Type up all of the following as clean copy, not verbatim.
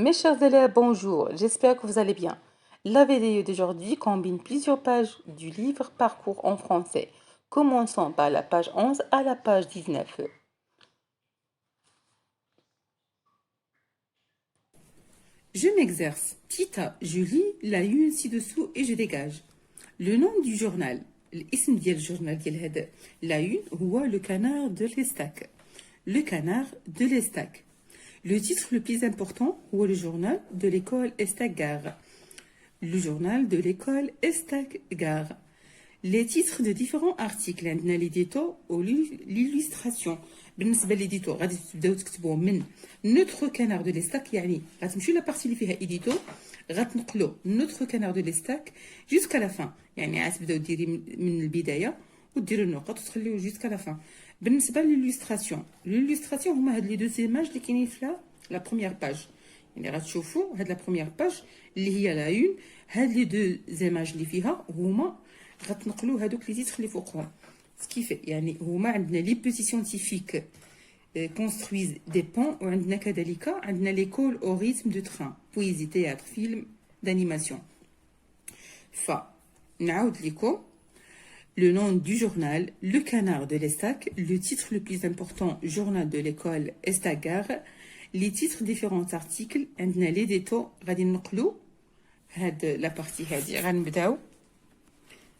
Mes chers élèves, bonjour, j'espère que vous allez bien. La vidéo d'aujourd'hui combine plusieurs pages du livre Parcours en français. Commençons par la page 11 à la page 19. Je m'exerce. Petit A, je lis la une ci-dessous et je dégage. Le nom du journal. الاسم ديال الجورنال ديال هذا لا une هو le canard de l'Estac. Le canard de l'Estac. Le titre le plus important هو le journal de l'école Estac-Gare. Le journal de l'école Estac-Gare. Les titres de différents articles عندنا l'édito ou l'illustration. بالنسبه ليديتو غادي تبداو تكتبوا من نوتر كانار دو ليستاك، يعني غتمشيو لابارتي اللي فيها ايديتو غتنقلوا نوتر كانار دو ليستاك جوسكا لا فان، يعني غتبداو ديري من البدايه وديروا النقط وتخليو جوسكا لا فان. بالنسبه للإليستراسيون هما هاد لي دو زيماج اللي كاينين في لا بروميير باج، يعني غتشوفوا هاد لا بروميير باج اللي هي لا اون، هاد لي دو زيماج اللي فيها هما غتنقلوا هادوك لي تيتر اللي فوقهم. سكيفي يعني هما عندنا لي بوتي سيانتيفيك construisent des ponts وعندنا كذلك عندنا l'école au rythme du train poésie théâtre film d'animation. فنعاود لكم le nom du journal le canard de l'Estac, le titre le plus important journal de l'école Estac-Gare, les titres différents articles عندنا les détails غادي نقلوا هاد لا بارتي هادي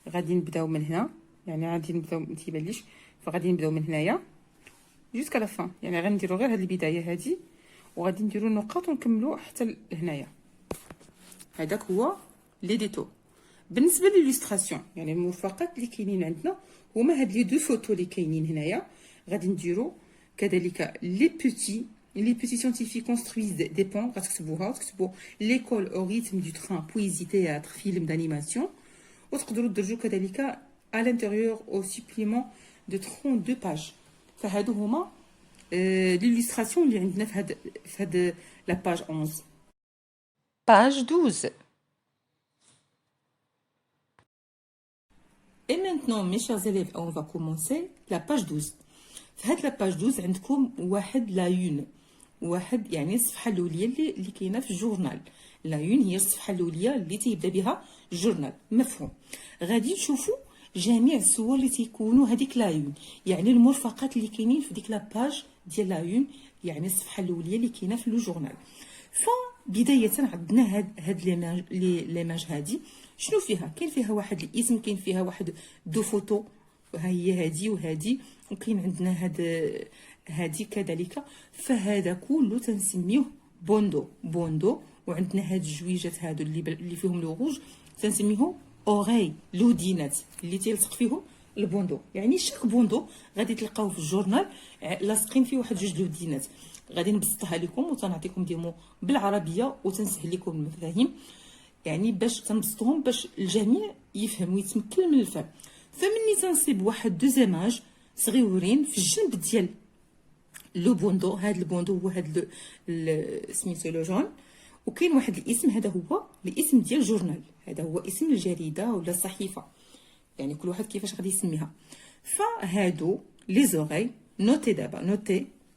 غادي نبداو من هنا، يعني غادي نبداو ما تيبانليش فغادي نبداو من هنايا جوسكا لا فان، يعني غنديرو غير هاد البدايه هادي وغادي نديرو النقاط ونكملو حتى لهنايا. هذاك هو لي ديتو. بالنسبه للإليستراسيون يعني المرفقات اللي كاينين عندنا هما هاد لي دو فوتو اللي كاينين هنايا، غادي نديرو كذلك لي بوتي سيانتيفيك كونسترويز دي بون، غتكتبوها وتكتبوا ليكول او ريتم دو تران بويزي تياتر فيلم دانيماسيون، وتقدروا تدرجوا كذلك à l'intérieur au supplément de 32 pages. فهادو هما l'illustration اللي عندنا في هاد la page 11. Page 12. Et maintenant mes chers élèves, on va commencer la page 12. في هاد la page 12 عندكم واحد لا يون، واحد يعني الصفحه الاوليه اللي كاينه في الجورنال. لا يون هي الصفحه الاوليه اللي تيبدا بها الجورنال، مفهوم؟ غادي نشوفوا جميع الصور اللي تيكونوا هذيك لايون، يعني المرفقات اللي كاينين في ديك لاباج ديال لايون، يعني الصفحه الاوليه اللي كاينه في لو جورنال. فبدايه عندنا هاد ليماج هادي شنو فيها؟ كاين فيها واحد الاسم، كاين فيها واحد دو فوتو، ها هي هادي وهادي، وكاين عندنا هادي كذلك. فهذا كله تنسميوه بوندو، وعندنا هاد الجويجات هادو اللي فيهم لو روج تنسميوه اوغي، لودينات اللي تيلصق فيهم البوندو، يعني شاك بوندو غادي تلقاوه في الجورنال لاصقين فيه واحد جوج لودينات. غادي نبسطها لكم وتنعطيكم ديمو بالعربيه وتنسهل لكم المفاهيم، يعني باش تنبسطوهم باش الجميع يفهم ويتمكن من الفهم. فمني تنصيب واحد دو زيماج صغيورين في الجنب ديال لو بوندو، هاد البوندو هو هاد سميتو لو جون، وكاين واحد الاسم، هذا هو الاسم ديال الجورنال، هذا هو اسم الجريده ولا الصحيفه، يعني كل واحد كيفاش غادي يسميها. فهادو لي زوغي نوتي دابا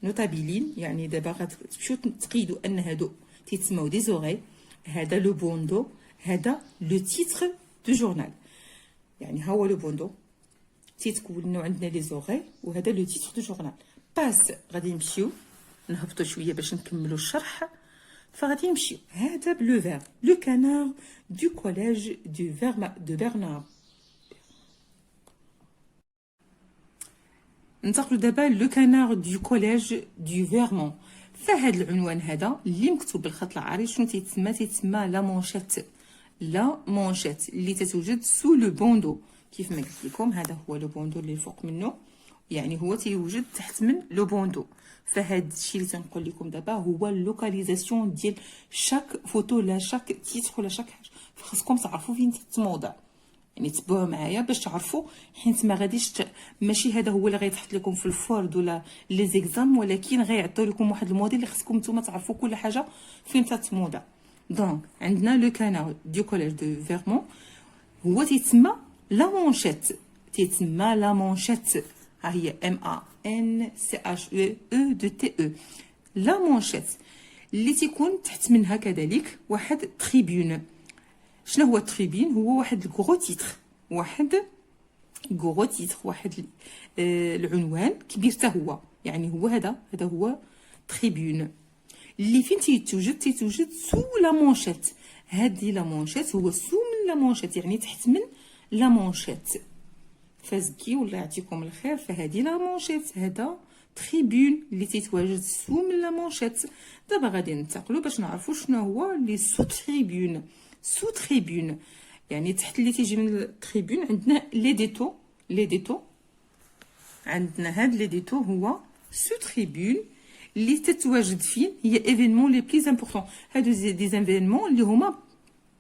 نوتابيلين، يعني دابا غتمشيو تقيدوا ان هادو تيتسموا دي زوغي. هذا لو بوندو، هذا لو تيتر دو جورنال، يعني ها هو لو بوندو تيتكونوا عندنا لي زوغي، وهذا لو تيتر دو جورنال. باس غادي نمشيو نهبطوا شويه باش نكملوا الشرح. فغادي نمشيو هذا بلو فير لو كانار دو كوليج دو برنار. ننتقلوا دابا لو كانار دو كوليج دو فيرمون. فهاد العنوان هذا اللي مكتوب بالخط العريض شنو تيتسمى لا مونشيت اللي تتوجد سو لو بوندو. كيف ما قلت لكم هذا هو لو بوندو اللي فوق منه، يعني هو تيوجد تحت من لو بوندو. فهاد الشيء اللي تنقول لكم دابا هو اللوكاليزاسيون ديال شاك فوتو لا شاك تيتر ولا شاك حاجه، فخاصكم تعرفوا فين تتموضع، يعني تبعوا معايا باش تعرفوا، حيت ما غاديش ماشي هذا هو اللي غيتحط لكم في الفورد ولا لي زيكزام، ولكن غيعطيو لكم واحد الموديل اللي خاصكم نتوما تعرفوا كل حاجه فين تتموضع. دونك عندنا لو كانال دو كوليج دو فيرمون هو تيتسمى لا مونشيت، ها هي MANCHEE de TE. La manchette. اللي تيكون تحت منها كذلك واحد تريبيون. شنو هو التريبيون؟ هو واحد الكغو تيتر، واحد كغو تيتر، واحد العنوان كبير حتى هو، يعني هو هذا هو تريبيون اللي فين تيتوجد سو لا مونشيت. هذه لا مونشيت هو سو من لا مونشيت، يعني تحت من لا مونشيت. فازكي والله يعطيكم الخير، فهذه لا مونشيت، هذا تريبيون اللي تيتواجد سو من لا مونشيت. دابا غادي ننتقلوا باش نعرفوا شنو هو لي سو تريبيون. سو تريبيون يعني تحت اللي تيجي من التريبيون عندنا لي ديتو. لي ديتو عندنا هاد لي ديتو هو سو تريبيون اللي تتواجد فين هي ايفينمون لي بليز امبورطون. هادو دي زيفينمون اللي هما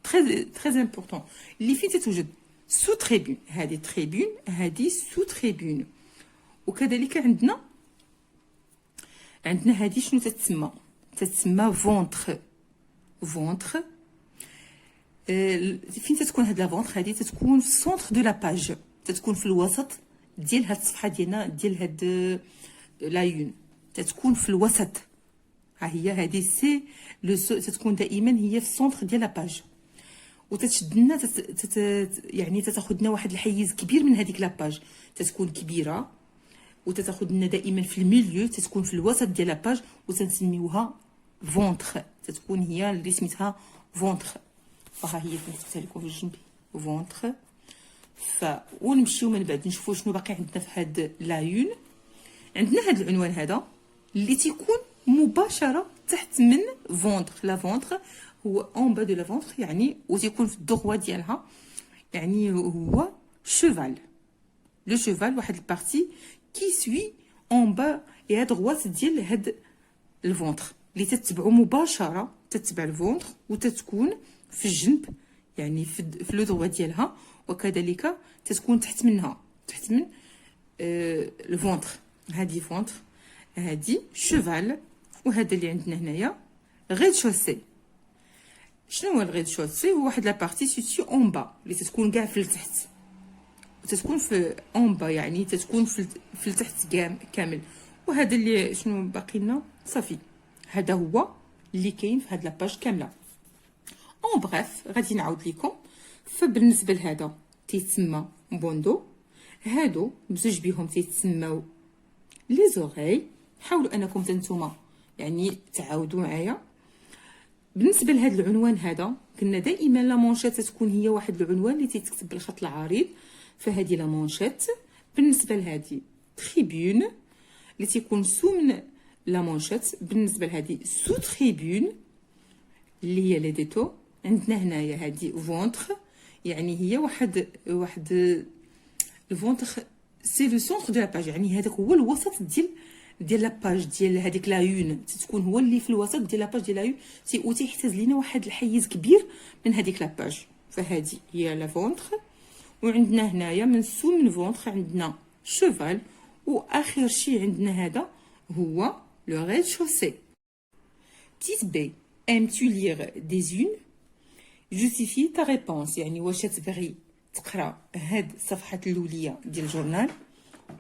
تري امبورطون اللي فين تتوجد سو تريبيون. هذه تريبيون، هذه سو تريبيون. وكذلك عندنا هذه شنو تتسمى فونتر. فونتر فين تتكون هاد لا فونتر؟ هذه تتكون في السونتر دو لا باج، تتكون في الوسط ديال هاد الصفحه ديالنا، ديال هاد لايون، تتكون في الوسط. ها هي هذه سي لو تتكون دائما هي في السونتر ديال لا باج، وتتشد لنا يعني تتاخذ لنا واحد الحيز كبير من هذيك لاباج، تتكون كبيره وتتاخذ لنا دائما في الميليو، تتكون في الوسط ديال لاباج وتنسميوها فونتر، تتكون هي اللي سميتها فونتر. فها هي فين كتبتها لكم في الجنب فونتر. ونمشيو من بعد نشوفوا شنو باقي عندنا في هاد لايون. عندنا هاد العنوان هذا اللي تيكون مباشره تحت من فونتر. لا فونتر هو اون با دو لا فونتر، يعني وتيكون في الدغوا ديالها، يعني هو شوفال. لو شوفال واحد البارتي كي سوي اون با اي ا دغوات ديال هاد الفونتر اللي تتبعو مباشره، تتبع الفونتر وتتكون في الجنب، يعني في لو دغوا ديالها، وكذلك تتكون تحت منها، تحت من الفونتر. هادي فونتر، هادي شوفال، وهذا اللي عندنا هنايا غيد شوسي. شنو هو الغيد شوسي؟ هو واحد لا بارتي سيتي اون با اللي تتكون كاع في التحت، وتتكون في اون با يعني تتكون في التحت كامل. وهذا اللي شنو باقي لنا صافي، هذا هو اللي كاين في هاد لاباج كامله. اون بغيف غادي نعاود لكم. فبالنسبه لهذا تيتسمى بوندو، هادو بزوج بيهم تيتسماو لي زوغي. حاولوا انكم نتوما يعني تعاودوا معايا. بالنسبه لهذا العنوان هذا كنا دائما لا مونشيت تكون هي واحد العنوان اللي تيتكتب بالخط العريض، فهذه لا مونشيت. بالنسبه لهذه تريبيون اللي تيكون سو من لا مونشيت. بالنسبه لهذه سو تريبيون اللي هي لي ديتو. عندنا هنايا هذه فونتر، يعني هي واحد الفونتر سي لو سونتر دو لا باج، يعني هذاك هو الوسط ديال لاباج ديال هذيك لايون، تتكون هو اللي في الوسط ديال لاباج ديال لايون، وتيحتاج لينا واحد الحيز كبير من هذيك لاباج. فهذه هي لا فونتر. وعندنا هنايا من سو من فونتر عندنا شوفال، واخر شيء عندنا هذا هو لو ريد شوسي. بتيت بي aimes-tu lire des unes؟ justifie ta réponse، يعني واش تبغي تقرا هاد الصفحه الاوليه ديال الجورنال،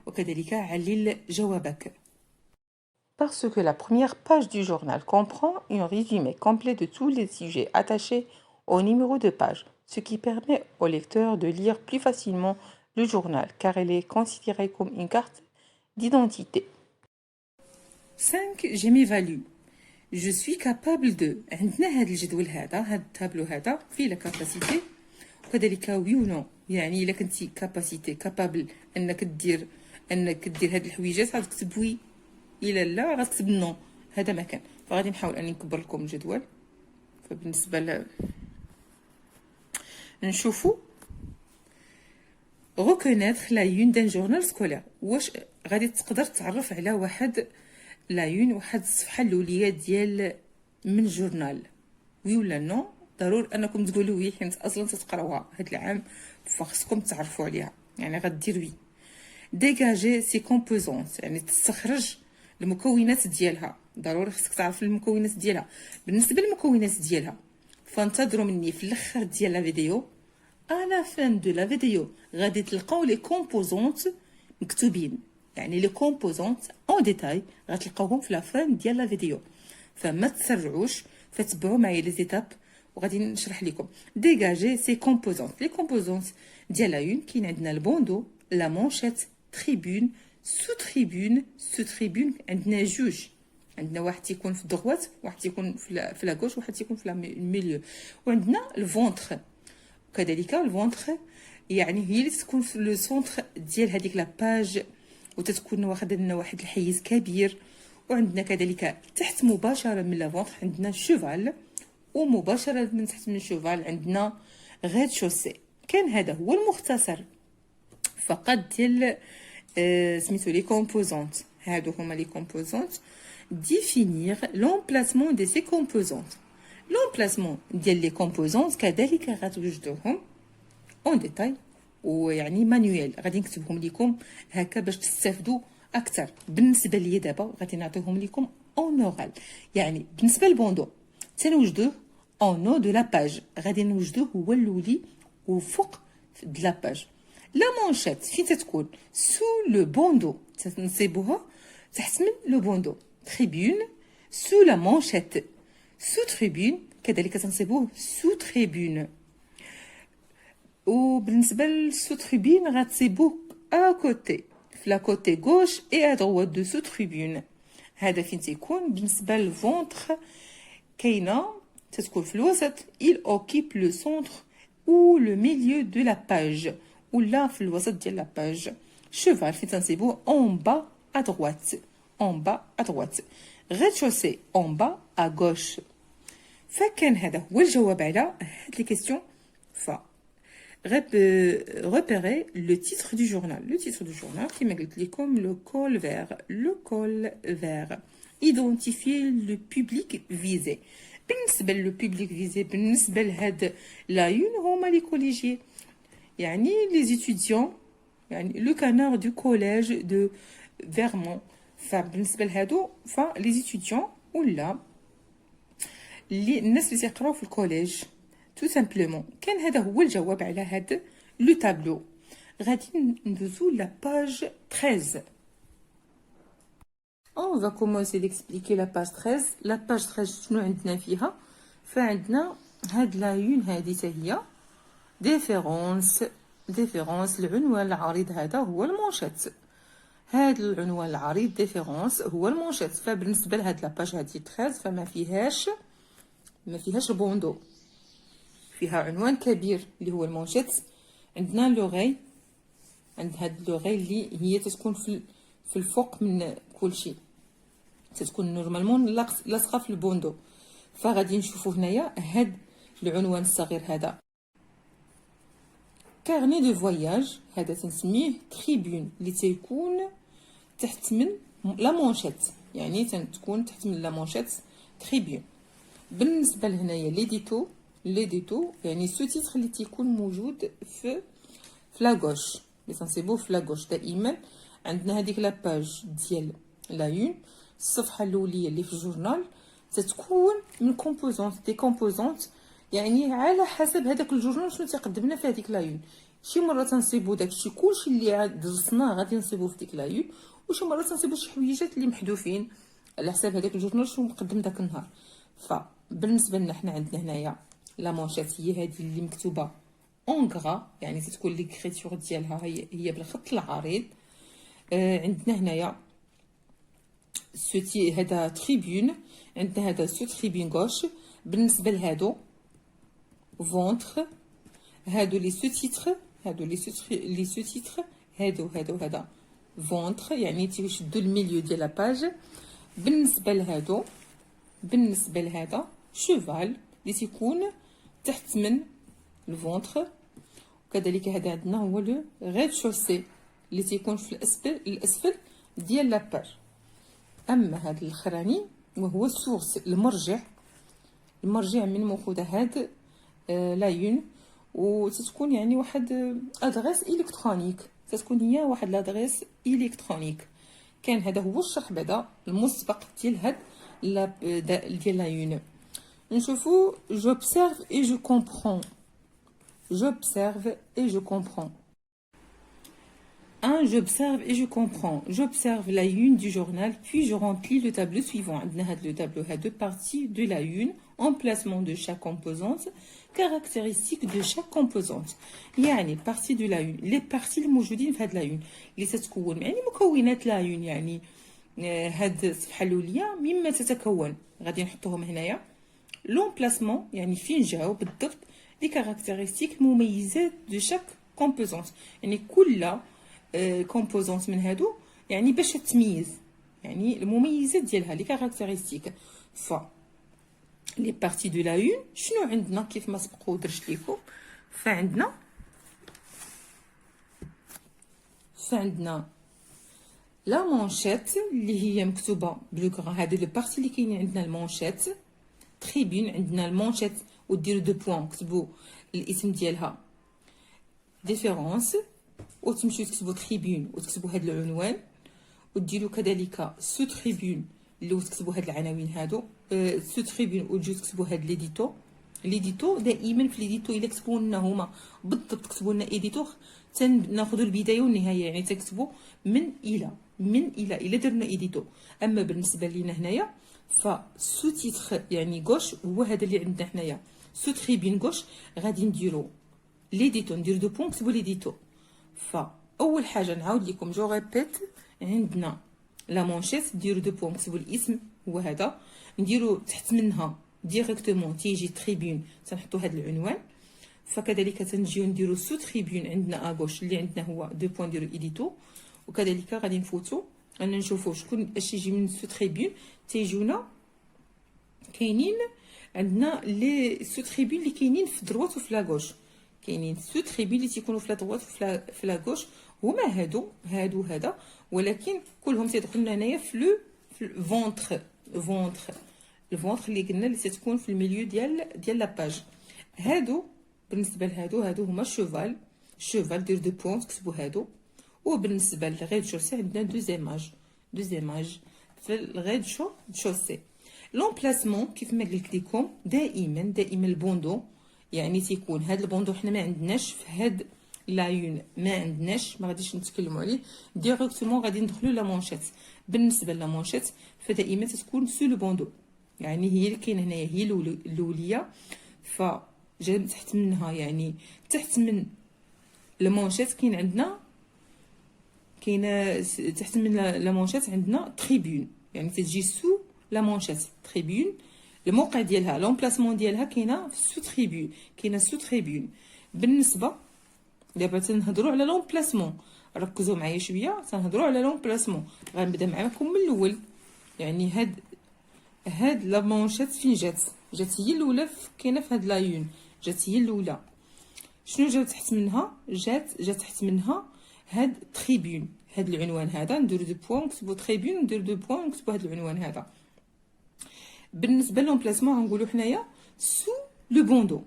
وكذلك علل جوابك. Parce que la première page du journal comprend un résumé complet de tous les sujets attachés au numéro de page, ce qui permet au lecteur de lire plus facilement le journal, car elle est considérée comme une carte d'identité. 5. Je m'évalue. Je suis capable de. عندنا هذا الجدول هذا، هذا التابلو هذا فيه لا كاباسيتي، وكذلك وي و نو. يعني الا كنتي كاباسيتي كابابل انك دير هاد الحويجات غتكتب وي، الا لا غتكتب نو. هذا ما كان. فغادي نحاول اني نكبر لكم الجدول. فبالنسبه نشوفوا reconnaître la une d'un journal scolaire. واش غادي تقدر تعرف على واحد لايون، واحد الصفحه الاوليه ديال من جورنال، وي ولا نو؟ ضروري انكم تقولوا وي، حيت اصلا تتقراوها هاد العام، فخصكم تعرفوا عليها، يعني غدير وي. ديجاجي سي كومبوزونت، يعني تستخرج المكونات ديالها، ضروري خصك تعرف المكونات ديالها. بالنسبه للمكونات ديالها فانتظروا مني في الاخر ديال لا فيديو، على فان دو لا فيديو غادي تلقاو لي كومبوزونت مكتوبين، يعني لي كومبوزونت اون ديتاي غتلقاوهم في لا فان ديال لا فيديو. فما تسرعوش، فتبعوا معايا لي زيتاب وغادي نشرح لكم. ديغاجي سي كومبوزونت. لي كومبوزونت ديال لا يون كاين عندنا البوندو، لا مونشيت، تريبون، سو تريبون. سو تريبون عندنا جوج، عندنا واحد تيكون في الدغوات، واحد تيكون في لاغوش، واحد تيكون في الميليو. وعندنا الفونتر كذلك. الفونتر يعني هي اللي تكون في لو سونتر ديال هذيك لاباج، وتتكون واخده لنا واحد الحيز كبير. وعندنا كذلك تحت مباشره من لافونتر عندنا شوفال، ومباشره من تحت من شوفال عندنا غاد شوسي. كان هذا هو المختصر فقط ديال سميتو لي كومبوزونت. هادو هما لي كومبوزونت. ديفينير لومبلاسمون دي سي كومبوزونت. لومبلاسمون ديال لي كومبوزونت كذلك غتوجدوهم اون ديتاي ويعني مانيوال، غادي نكتبهم لكم هكا باش تستافدوا اكثر. بالنسبه لي دابا غادي نعطيهم لكم اون اورال. يعني بالنسبه للبوندو تنوجدوه اون نو دو لا باج، غادي نوجدوه هو الاولي وفوق د لا باج. لا مونشيت فين تتكون سو لو بوندو، تنصيبوها تحت من لو بوندو. تريبون سو لا مونشيت، سو تريبون كذلك تنصيبوه سو تريبون. وبالنسبه للسو تريبون غتصيبوه ا كوتي في لا كوتي غوش اي ا دروات دو سو تريبون. هذا فين تيكون. بالنسبه للفونتر كاينه تتكون في الوسط، il occupe le centre ou le milieu de la page، ولا في الوسط ديال لا باج. cheval فين تنصيبوه en bas à droite، en bas à droite. rez-de-chaussée en bas à gauche. فكان هذا هو الجواب على هاد لي كيسيون. ف repérer le titre du journal. Le titre du journal, كما قلت لكم le col vert. Le col vert. Identifier le public visé. بالنسبة لو public visé، بالنسبة لهاد لايون هما لي كوليجي، يعني لي étudiants، يعني لو كانار دو كوليج دو فيرمون. فبالنسبة لهادو فلي étudiants ولا اللي الناس اللي تيقراو في الكوليج tout simplement. كان هذا هو الجواب على هذا لو تابلو. غادي ندوزو لا باج 13. On va commencer d'expliquer la page 13. La page 13 شنو عندنا فيها؟ فعندنا هاد لايون هادي حتى هي ديفيرونس. العنوان العريض هذا هو المونشيت. هاد العنوان العريض ديفيرونس هو المونشيت. فبالنسبه لهاد لاباج هادي 13 فما فيهاش بوندو، فيها عنوان كبير اللي هو المونشيت. عندنا لوغي، عند هاد لوغي اللي هي تتكون في الفوق من كل شيء، تتكون نورمالمون لاصقه في البوندو. فغادي نشوفوا هنايا هاد العنوان الصغير هذا كارني دو فواياج، هذا تنسميه تريبون اللي تيكون تحت من لا مونشيت، يعني تكون تحت من لا مونشيت تريبون. بالنسبه لهنايا لي ديتو يعني سو تيتر اللي تيكون موجود في لا غوش، اللي تنصيبوه في لا غوش. دائما عندنا هذيك لا باج ديال لا يون، الصفحه الاوليه اللي في الجورنال تتكون من كومبوزونت دي كومبوزونت، يعني على حسب هذاك الجورنال شنو تيقدم لنا في هذيك لا يون. شي مره تنصيبوا داكشي كلشي اللي درسناه غادي نصيبوه في ديك لا يون، وشي مره تنصيبوا شي حويجات اللي محذوفين على حساب هذاك الجورنال شنو مقدم داك النهار. فبالنسبه لنا حنا عندنا هنايا لا مونشيت هي هذه اللي مكتوبه اون غرا، يعني تتكون ليكريتور ديالها هي بالخط العريض. عندنا هنايا سوتي هذا تريبون، عندنا هذا سو تريبون غوش. بالنسبه لهادو فونتر، هادو لي سو تيتر، هادو هذا فونتر، يعني تيشدوا الميليو ديال لا باج. بالنسبه لهذا شوفال اللي تيكون تحت من الفونتر. وكذلك هذا عندنا هو لو ريد شوسي اللي تيكون في الاسفل ديال لاباج. اما هذا الاخراني وهو السورس، المرجع من ماخوذ هاد لايون، وتتكون يعني واحد ادريس الكترونيك، تتكون هي واحد لادريس الكترونيك. كان هذا هو الشرح بعدا المسبق ديال هاد ديال لايون. نشوفوا j'observe et je comprends. 1. J'observe et je comprends. J'observe la une du journal, puis je remplis le tableau suivant. عندنا هاد le tableau a deux parties de la une, emplacement de chaque composante, caractéristiques de chaque composante. يعني partie de la une. Les parties الموجودين في هاد la une اللي تتكون يعني مكونات la une يعني هاد الصفحة الأولية مما تتكون غادي نحطوهم هنايا. لومبلاسمون يعني فين جاو بالضبط لي كاركتيرستيك مميزات دو شاك كومبوزونت يعني كل كومبوزونت من هادو يعني باش تميز يعني المميزات ديالها لي كاركتيرستيك. ف لي بارتي دو لا اون شنو عندنا كيف ما سبقوا درت ليكم. فعندنا لا مونشيت اللي هي مكتوبه بلو كرا. هادو لي بارتي اللي كاينين عندنا المونشيت تريبون. عندنا المونشيت وديروا دو بوين كتبوا الاسم ديالها ديفيرونس وتمشيو تكتبوا تريبون وتكتبوا هاد العنوان وديروا كذلك سو تريبون اللي تكتبوا هاد العناوين هادو سو تريبون وتجيو تكتبوا هاد ليديتو دائما في ليديتو الا كتبوا لنا هما بالضبط كتبوا لنا ايديتور تناخذوا البدايه والنهايه يعني تكتبوا من الى درنا ايديتو. اما بالنسبه لينا هنايا فسو تيتر يعني غوش هو هذا اللي عندنا هنايا سو تريبين غوش غادي نديرو ليديتو ندير دو بون كتبوا ليديتو. فاول حاجه نعاود لكم جو ريبيت عندنا لا مونشيت نديرو دو بون كتبوا الاسم هو هذا نديرو تحت منها ديريكتومون تيجي تريبون تنحطوا هذا العنوان. فكذلك تنجيو نديرو سو تريبون عندنا اغوش اللي عندنا هو دو بون نديرو ايديتو. وكذلك غادي نفوتو انا نشوفوا شكون اش يجي من سو تريبون تيجونا كاينين عندنا لي سو تريبون اللي كاينين في دروات وفي لاغوش. كاينين سو تريبون اللي تيكونوا في دروات وفي لاغوش هما هادو هذا ولكن كلهم تيدخلوا لنا هنايا في لو فونتر الفونتر اللي قلنا اللي تتكون في الميليو ديال لا باج. هادو بالنسبه لهادو هما شوفال دير دو بوين تكتبوا هادو. وبالنسبه للغيد شوسي عندنا دوزيماج في الغيد شوسي. لومبلاسمون كيف ما قلت لكم دائما البوندو يعني تيكون هاد البوندو حنا ما عندناش في هاد لايون ما عندناش ما غاديش نتكلموا عليه ديريكتومون غادي ندخلوا لا مونشيت. بالنسبه لا مونشيت فدائما تكون سو لو بوندو يعني هي اللي كاينه هنايا هي الاوليه. فجا تحت منها يعني تحت من المونشيت كاينه تحت من لا مونشيت عندنا تريبون يعني تجي سو لا مونشيت تريبون. الموقع ديالها لومبلاسمون ديالها كاينه في سو تريبون. بالنسبه دابا تنهضروا على لومبلاسمون ركزوا معايا شويه تنهضروا على لومبلاسمون. غنبدا معاكم من الاول يعني هاد لا مونشيت فين جات هي الاولى كاينه في هاد لايون جات هي الاولى. شنو جاو تحت منها جات تحت منها هاد تريبون هاد العنوان هذا نديرو دو بوين نكتبو تريبون نديرو دو بوين نكتبو هاد العنوان هذا. بالنسبه لومبلاسمون غنقولوا حنايا سو لو بوندو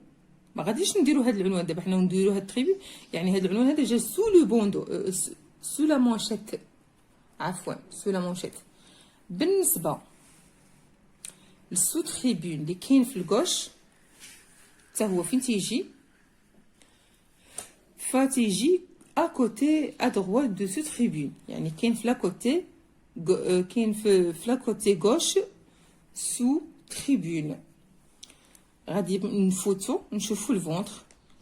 ما غاديش نديرو هاد العنوان دابا حنا نديرو هاد تريبون يعني هاد العنوان هذا جا سو لو بوندو سو لا مونشيت سو لا مونشيت. بالنسبه للسو تريبون اللي كاين في الكوش حتى هو فين تيجي فتيجي à côté à droite de ce tribune يعني كاين في لا كوتي كاين في لا كوتي غوش سو تريبون. غادي نفوتو نشوفوا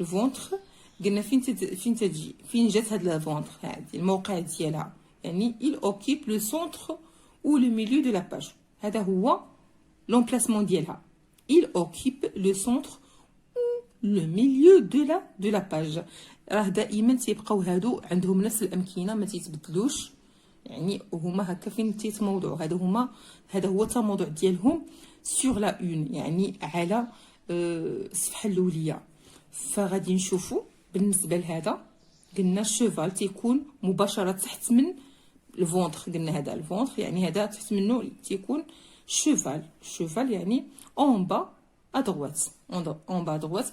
الفونتر قلنا فين جات هاد الفونتر هادي الموقع ديالها يعني il occupe le centre ou le milieu de la page. هذا هو l'emplacement ديالها il occupe le centre ou le milieu de la page. راه دائما تيبقاو هادو عندهم نفس الامكنه ما تيتبدلوش يعني هما هكا فين تيتموضعوا هذا هو التموضع ديالهم سور لا اون يعني على الصفحه الاوليه. فغادي نشوفوا بالنسبه لهذا قلنا الشوفال تيكون مباشره تحت من الفونتر. قلنا هذا الفونتر يعني هذا تحت منه تيكون شوفال يعني اون با ا droite اون با droite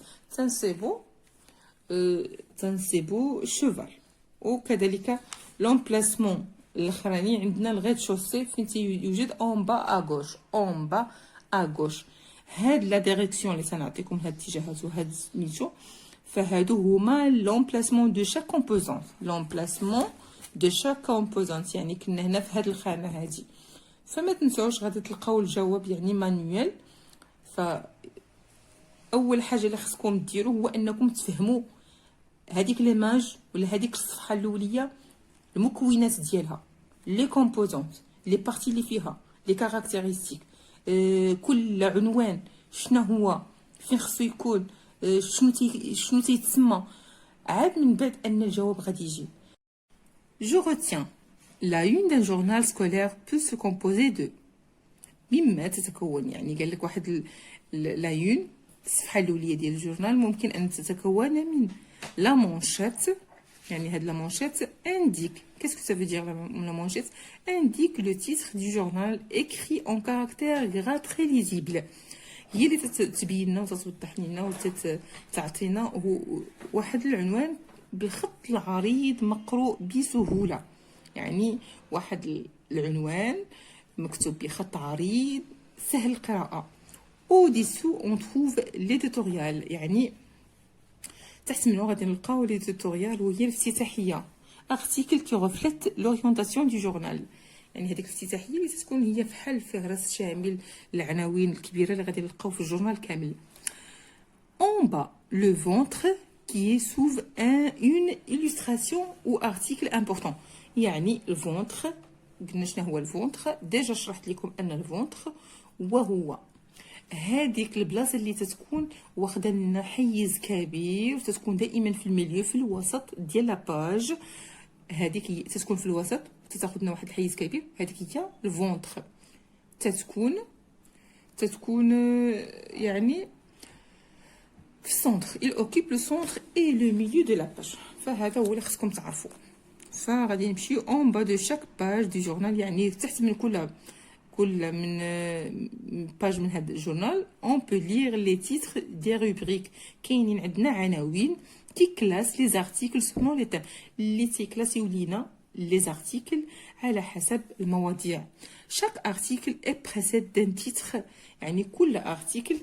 تنصيبو شوفال. وكذلك لومبلاسمون الاخراني عندنا الغيد شوسي فين يوجد اون با اغوش. هاد لا ديريكسيون اللي تنعطيكم هاد الاتجاهات وهاد سميتو فهادو هما لومبلاسمون دو شاك كومبوزون دو شاك كومبوزونت، يعني كنا هنا في هاد الخانه هادي. فما تنسوش غادي تلقاو الجواب يعني مانيوال. فاول حاجه اللي خصكم ديروا هو انكم تفهموا هذيك ليماج ولا هذيك الصفحه الاوليه، المكونات ديالها، لي كومبوزونت، لي بارتي اللي فيها، لي كاركتيرستيك، كل عنوان شنو هو، فين خصو يكون، شنو تيتسمى. عاد من بعد ان الجواب غادي يجي. Je retiens. La une d'un journal scolaire peut se composer de مما تتكون، يعني قال لك واحد لا يون، الصفحه الاوليه ديال الجورنال ممكن ان تتكون من لا مونشيت، يعني هاد لا مونشيت indique. Qu'est-ce que ça veut dire la manchette? Indique le titre du journal écrit en caractères gras très lisibles. هي اللي تتبين لنا وتوضح لنا وتعطينا واحد العنوان بالخط العريض مقروء بسهوله، يعني واحد العنوان مكتوب بخط عريض سهل القراءه. au-dessous on trouve l'éditorial، يعني تحت منه غادي نلقاو l'éditorial وهي الافتتاحيه. article qui reflète l'orientation du journal، يعني هذيك الافتتاحيه اللي تكون هي فحال فهرس شامل العناوين الكبيره اللي غادي نلقاو في الجورنال كامل. en bas le ventre qui est sous une illustration ou article important، يعني الفونتر قلنا شنو هو الفونتر، ديجا شرحت لكم ان الفونتر وهو هذيك البلاصه اللي تتكون واخده لنا حيز كبير وتتكون دائما في الميليو في الوسط ديال لاباج. هذيك هي تتكون في الوسط تتاخذ لنا واحد الحيز كبير، هذيك هي الفونتر. تتكون يعني في السونتر، il occupe le centre et le milieu de la page. فهذا هو اللي خصكم تعرفوا. فغادي نمشيو اون با دو شاك باج دو جورنال، يعني تحت من كل من باج من هذا الجورنال اون بو لير لي تيتر دي روبريك. كاينين عندنا عناوين كي كلاس لي زارتيكل سولون لي تيم، اللي تيكلاسيو لينا لي زارتيكل على حسب المواضيع. شاك ارتيكل اي بريسيد دان تيتر، يعني كل ارتيكل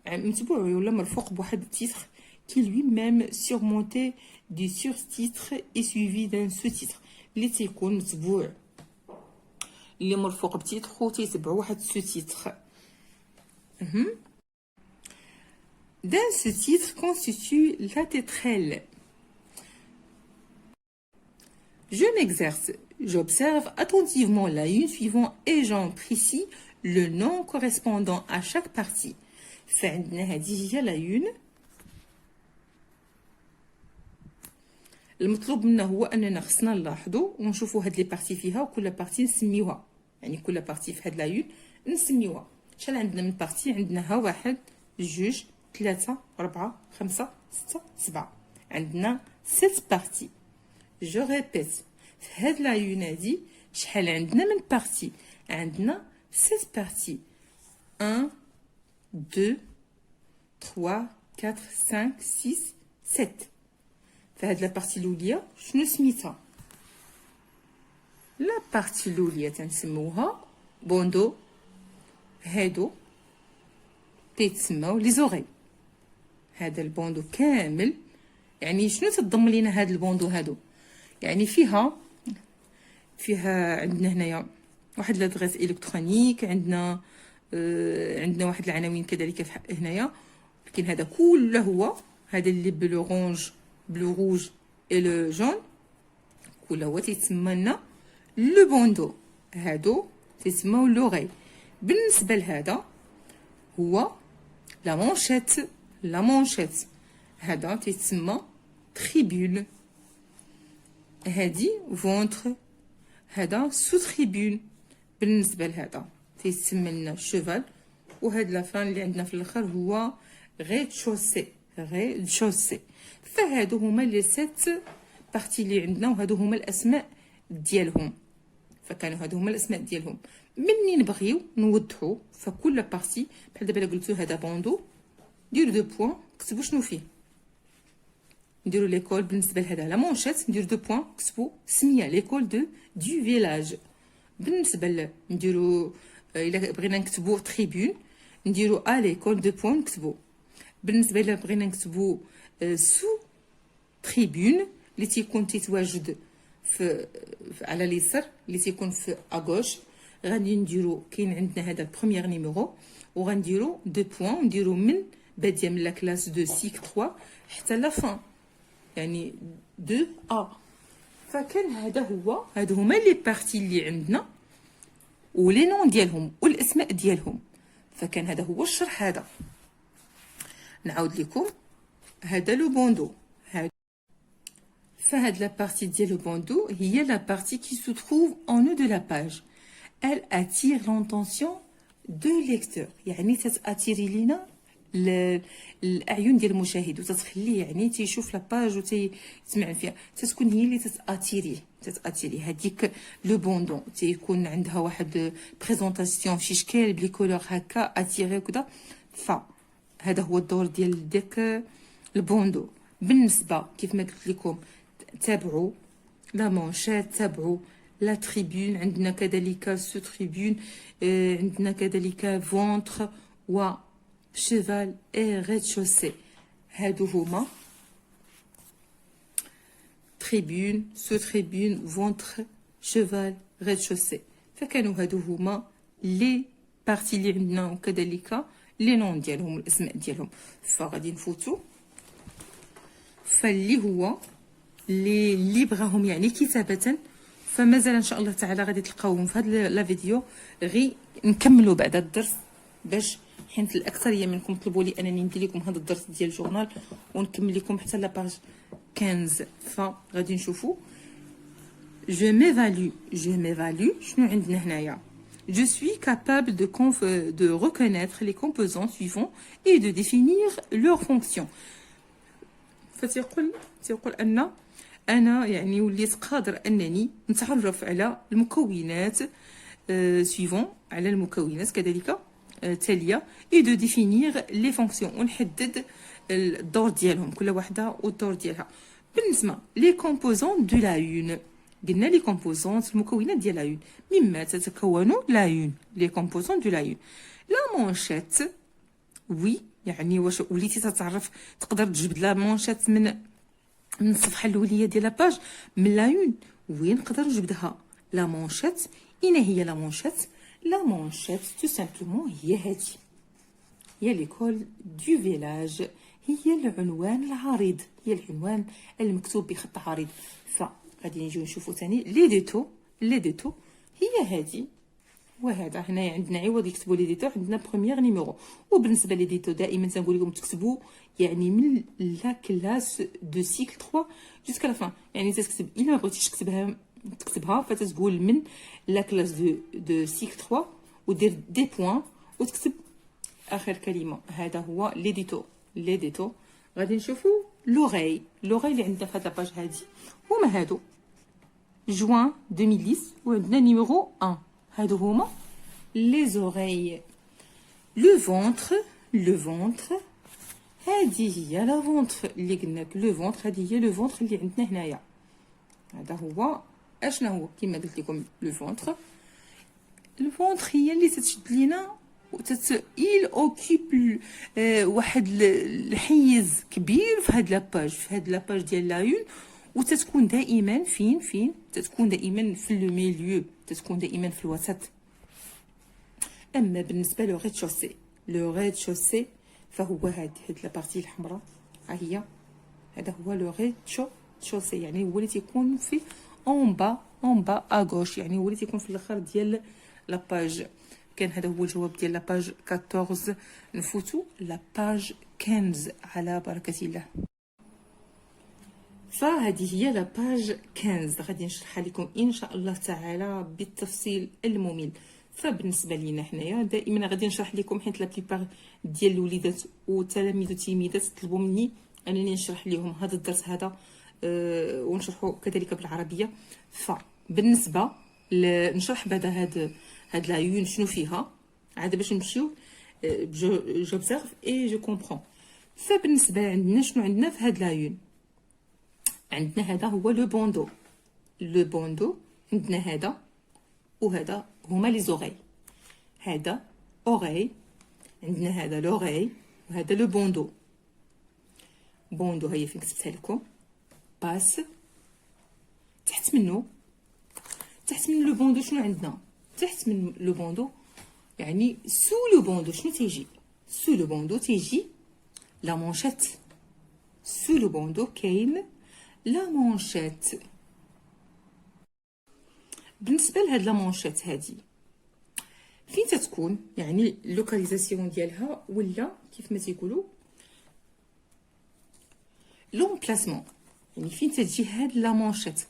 متبوع ولا مرفوق بواحد التيتر qui lui-même surmonté du surtitre et suivi d'un sous-titre، اللي تيكون متبوع اللي مرفوق بتيتر وتيتبع واحد سو-تيتر. D'un sous-titre constitue la tétrelle. Je m'exerce. J'observe attentivement la une suivant et j'en précise le nom correspondant à chaque partie. فعندنا هذه هي لا يون. المطلوب منا هو اننا خصنا نلاحظوا ونشوفوا هاد لي بارتي فيها وكل بارتي نسميوها، يعني كل بارتي في هاد لا يون نسميوها. شحال عندنا من بارتي؟ عندنا ها 1 2 3 4 5 6 7، عندنا 6 بارتي. جو ريبيت، في هاد لا يون هادي شحال عندنا من بارتي؟ عندنا 6 بارتي. 1 2 3 4 5 6 7. فهاد لا بارتي الاوليه شنو سميتها؟ لا بارتي الاوليه تنسموها بوندو. هادو تيتسماو لي زوغي. هذا البوندو كامل، يعني شنو تضم لينا هاد البوندو هادو؟ يعني فيها عندنا هنايا واحد لادغيس الكترونيك، عندنا واحد العناوين كذلك هنايا. لكن هذا كله هو هذا اللي بلو روج اي لو جون كله هو تيتسمى لنا لو بوندو. هادو تيتسماو لوغي. بالنسبه لهذا هو لا مونشيت. هذا تيتسمى تريبون. هادي فونتر، هذا سو تريبون. بالنسبه لهذا تيتسمى لنا شوفال. وهاد لافان اللي عندنا في الاخر هو غيد شوسي. فهادو هما لي 6 بارتي اللي عندنا، وهادو هما الاسماء ديالهم. فكانوا هادو هما الاسماء ديالهم. مني نبغيو نوضحوا فكل بارتي بحال دابا قلتو هذا بوندو، ديروا 2 بوين كتبوا شنو فيه. نديروا ليكول. بالنسبه لهذا لا مونشيت نديروا 2 بوين كتبوا سميه ليكول دو فيلاج. بالنسبه نديروا الا بغينا نكتبوا تريبون نديروا ليكول 2 بوين نكتبوا. بالنسبه الا بغينا نكتبوا سو تريبون اللي تيكون تيتواجد على اليسار اللي تيكون في اغوش. غادي نديرو كاين عندنا هذا البروميير نيميرو، وغنديرو دو بوين، ونديرو من باديه من لا كلاس دو سيك 3 حتى لا فان، يعني دو ا. فكان هادو هما لي بارتي اللي عندنا ولي نون ديالهم والاسماء ديالهم. فكان هذا هو الشرح. هذا نعاود لكم، هذا لو بوندو. فهاد لا بارتي ديال لو بوندو هي لا بارتي qui se trouve en haut de la page. Elle attire l'attention de lecteur، يعني تتأثيري لينا الاعين ديال المشاهد، وتتخليه يعني تيشوف لا باج وتسمع فيها، تتكون هي اللي تتأثيري هذيك لو بوندون. تيكون عندها واحد بريزونطاسيون شي شكل بلي كولور هكا اتيري وكذا. فهذا هو الدور ديال داك البوندو. بالنسبه كيف ما قلت لكم، تابعوا لا مونشات، تابعوا لا تريبون، عندنا كذلك سو تريبون، عندنا كذلك فونتر و شيفال اي ريد شوسي. هادو هما تريبون، سو تريبون، فونتر، شيفال، ريد شوسي. فكانوا هادو هما لي بارتي اللي عندنا، وكذلك لي نون ديالهم والاسماء ديالهم. فغادي نفوتو فاللي هو اللي بغاهم يعني كتابه، فمازال ان شاء الله تعالى غادي تلقاوهم في هذا لا فيديو. غير نكملوا بعد الدرس، باش حيت الاكثريه منكم طلبوا لي انني ندير لكم هذا الدرس ديال الجورنال ونكمل لكم حتى لا باج 15. فغادي نشوفوا je m'évalue. شنو عندنا هنايا؟ Je suis capable de reconnaître les composants suivants et de définir leurs fonctions. فتيقول أنا يعني وليت قادر أنني نتعرف على المكونات suivant، على المكونات كذلك تالية، et de définir les fonctions، ونحدد الدور ديالهم، كل واحدة والدور ديالها. بالنسبة لي كومبوزون دو لا يون، قلنا لي كومبوزون المكونات ديال لا يون، مما تتكون لا يون، لي كومبوزون دو لا يون. لا مونشيت، وي يعني واش وليتي تتعرف تقدر تجبد لا مونشيت من الصفحه الاوليه ديال لاباج من لا يون؟ وين نقدر نجبدها لا مونشيت؟ اين هي لا مونشيت؟ لا مونشيت تو سامبلومون هي هادي، هي ليكول دو فيلاج، هي العنوان العريض، هي العنوان المكتوب بخط عريض. فغادي نجيو نشوفوا ثاني لي ديتو هي هادي وهذا. هنايا عندنا عوض يكتبوا لي ديتو عندنا بروميير نيميرو. وبالنسبه لي ديتو دائما تنقول لكم تكتبوا يعني من لا كلاس دو سيكل 3 جوسكا لا فان، يعني تكتب الا ما بغيتيش تكتبها فتتقول من لا كلاس دو سيكل 3 ودير دي بوين وتكتب اخر كلمه. هذا هو لي ديتو. غادي نشوفوا لوغاي اللي عندنا في هذا الباج هادي هما هادو جوان 2010 وعندنا نيميرو 1. هادو هما لي زوريي. لو فونتر هادي هي لا فونتر اللي قلنا لو فونتر، هادي هي لو فونتر اللي عندنا هنايا. هذا هو اشنا هو كما قلت لكم لو فونتر هي اللي تتشد لينا il اوكيب واحد الحيز كبير في هاد لاباج ديال لا يون، وتتكون دائما فين تتكون دائما في لو ميليو، تتكون دائما في الوسط. اما بالنسبه لو ريد شوسي فهو هاد لا بارتي الحمراء، ها هي، هذا هو لو ريد شوسي، يعني هو اللي تيكون في اون با اغوش، يعني هو اللي تيكون في الاخر ديال لاباج. كان هذا هو الجواب ديال لاباج 14. نفوتو لاباج 15 على بركه الله. فهذه هي لاباج 15 غادي نشرحها لكم ان شاء الله تعالى بالتفصيل الممل. فبالنسبه لينا حنايا دائما غادي نشرح لكم، حيت لا بليبار ديال الوليدات والتلاميذ والتلميذات طلبوا مني انني نشرح لهم هذا الدرس هذا ونشرحه كذلك بالعربيه. فبالنسبه نشرح بعد هاد لا يون شنو فيها عاد باش نمشيو جوبزيرف اي جو كومبرون. فبالنسبه عندنا شنو عندنا في هاد لا يون؟ عندنا هذا هو لو بوندو عندنا هذا وهذا هما لي زوغي. هذا اوغي، عندنا هذا لوغي، وهذا لو بوندو هي فين كتبتها لكم باس تحت منه لو بوندو شنو عندنا؟ تحت من لو بوندو يعني سو لو بوندو شنو تيجي؟ سو لو بوندو تيجي لا مونشيت. سو لو بوندو كاين لا مونشيت. بالنسبه لهاد لا مونشيت هادي فين تتكون؟ يعني اللوكاليزاسيون ديالها ولا كيف ما تيقولوا لومبلاسمون، يعني فين تجي هاد لا مونشيت.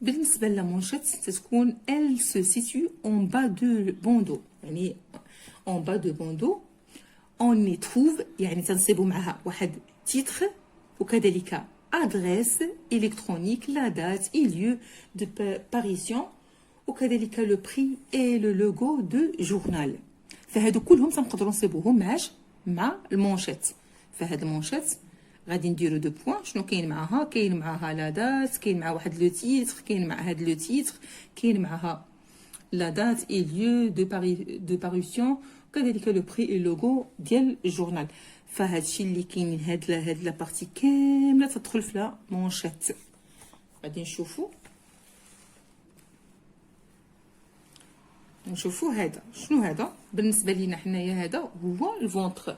بالنسبه لا مونشيت تتكون elle se situe en bas de bandeau، يعني en bas de bandeau on y trouve، يعني تنصيبوا معها واحد تيتر وكذلك adresse électronique، la date et lieu de parution وكذلك لو بري اي لو لوغو دو جورنال. فهادو كلهم تنقدروا نصيبوهم مع المونشيت. فهاد المونشيت غادي نديرو دو بوين. شنو كاين معاها؟ كاين معاها لا دات، كاين مع واحد لو تيتر، كاين مع هاد لو تيتر، كاين معاها لا دات اي ليو دو باريسيون وكذلك لو بري اي لوغو ديال الجورنال. فهادشي اللي كاين هاد لا بارتي كامله تدخل في لا مونشيت. غادي نشوفوا هذا شنو هذا بالنسبه لينا حنايا. هذا هو الفونتر.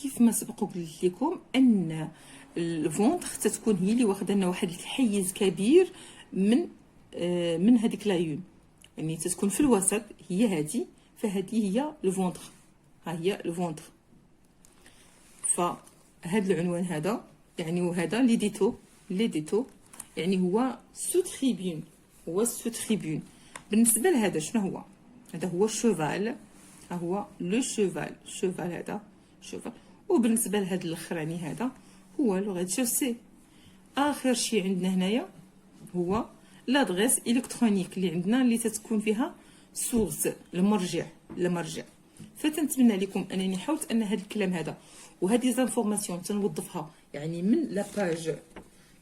كيف ما سبق قلت لكم ان الفونتر تتكون هي اللي واخده لنا واحد الحيز كبير من هذيك لايون، يعني تتكون في الوسط هي هذه. فهذه هي الفونتر، ها هي الفونتر. فهذا العنوان هذا يعني وهذا لي ديتو يعني هو سو تريبيون. هو سو تريبيون. بالنسبه لهذا شنو هو؟ هذا هو الشوفال. ها هو لو شوفال. هذا شوفال. وبالنسبه لهذا الاخراني هذا هو لو ريد شوسي. اخر شيء عندنا هنايا هو لادغيس الكترونيك اللي عندنا اللي تتكون فيها سورس المرجع. فتنتمنى لكم انني حاولت ان هذا الكلام هذا وهذه زانفورماسيون تنوظفها يعني من لا باج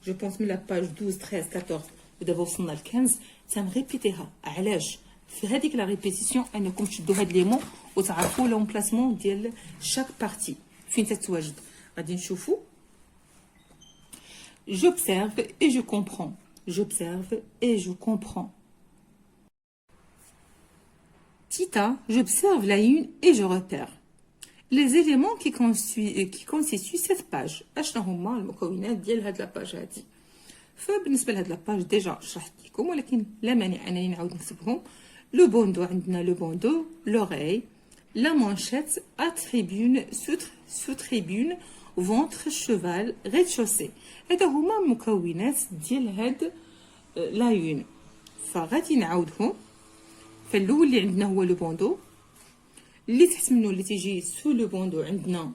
جو بونس من لا باج 12 13 14 ودابا وصلنا ل 15 تنريبيتيها. علاش؟ في هذيك لا ريبيتيسيون انكم تشدوا هاد لي مون وتعرفوا لومبلاسمون ديال شاك بارتي فين تتواجد. غادي نشوفوا j'observe et je comprends. J'observe et je comprends. Tita, j'observe la une et je repère les éléments qui constituent cette page. اشنا هما المكونات ديال هاد لا باج هادي. فبالنسبه لهاد لاباج ديجا شرحت لكم، ولكن لا مانع انني نعاود نكتبهم. لو بوندو عندنا لو بوندو، لوغاي، لا مانشيت، اتريبيون، سو تريبيون، فونتر، شوفال، ريد شوسي. هذا هما المكونات ديال هاد لايون. فغادي نعاودهم. فالاول اللي عندنا هو لو بوندو، اللي تحت منه اللي تيجي سو لو بوندو عندنا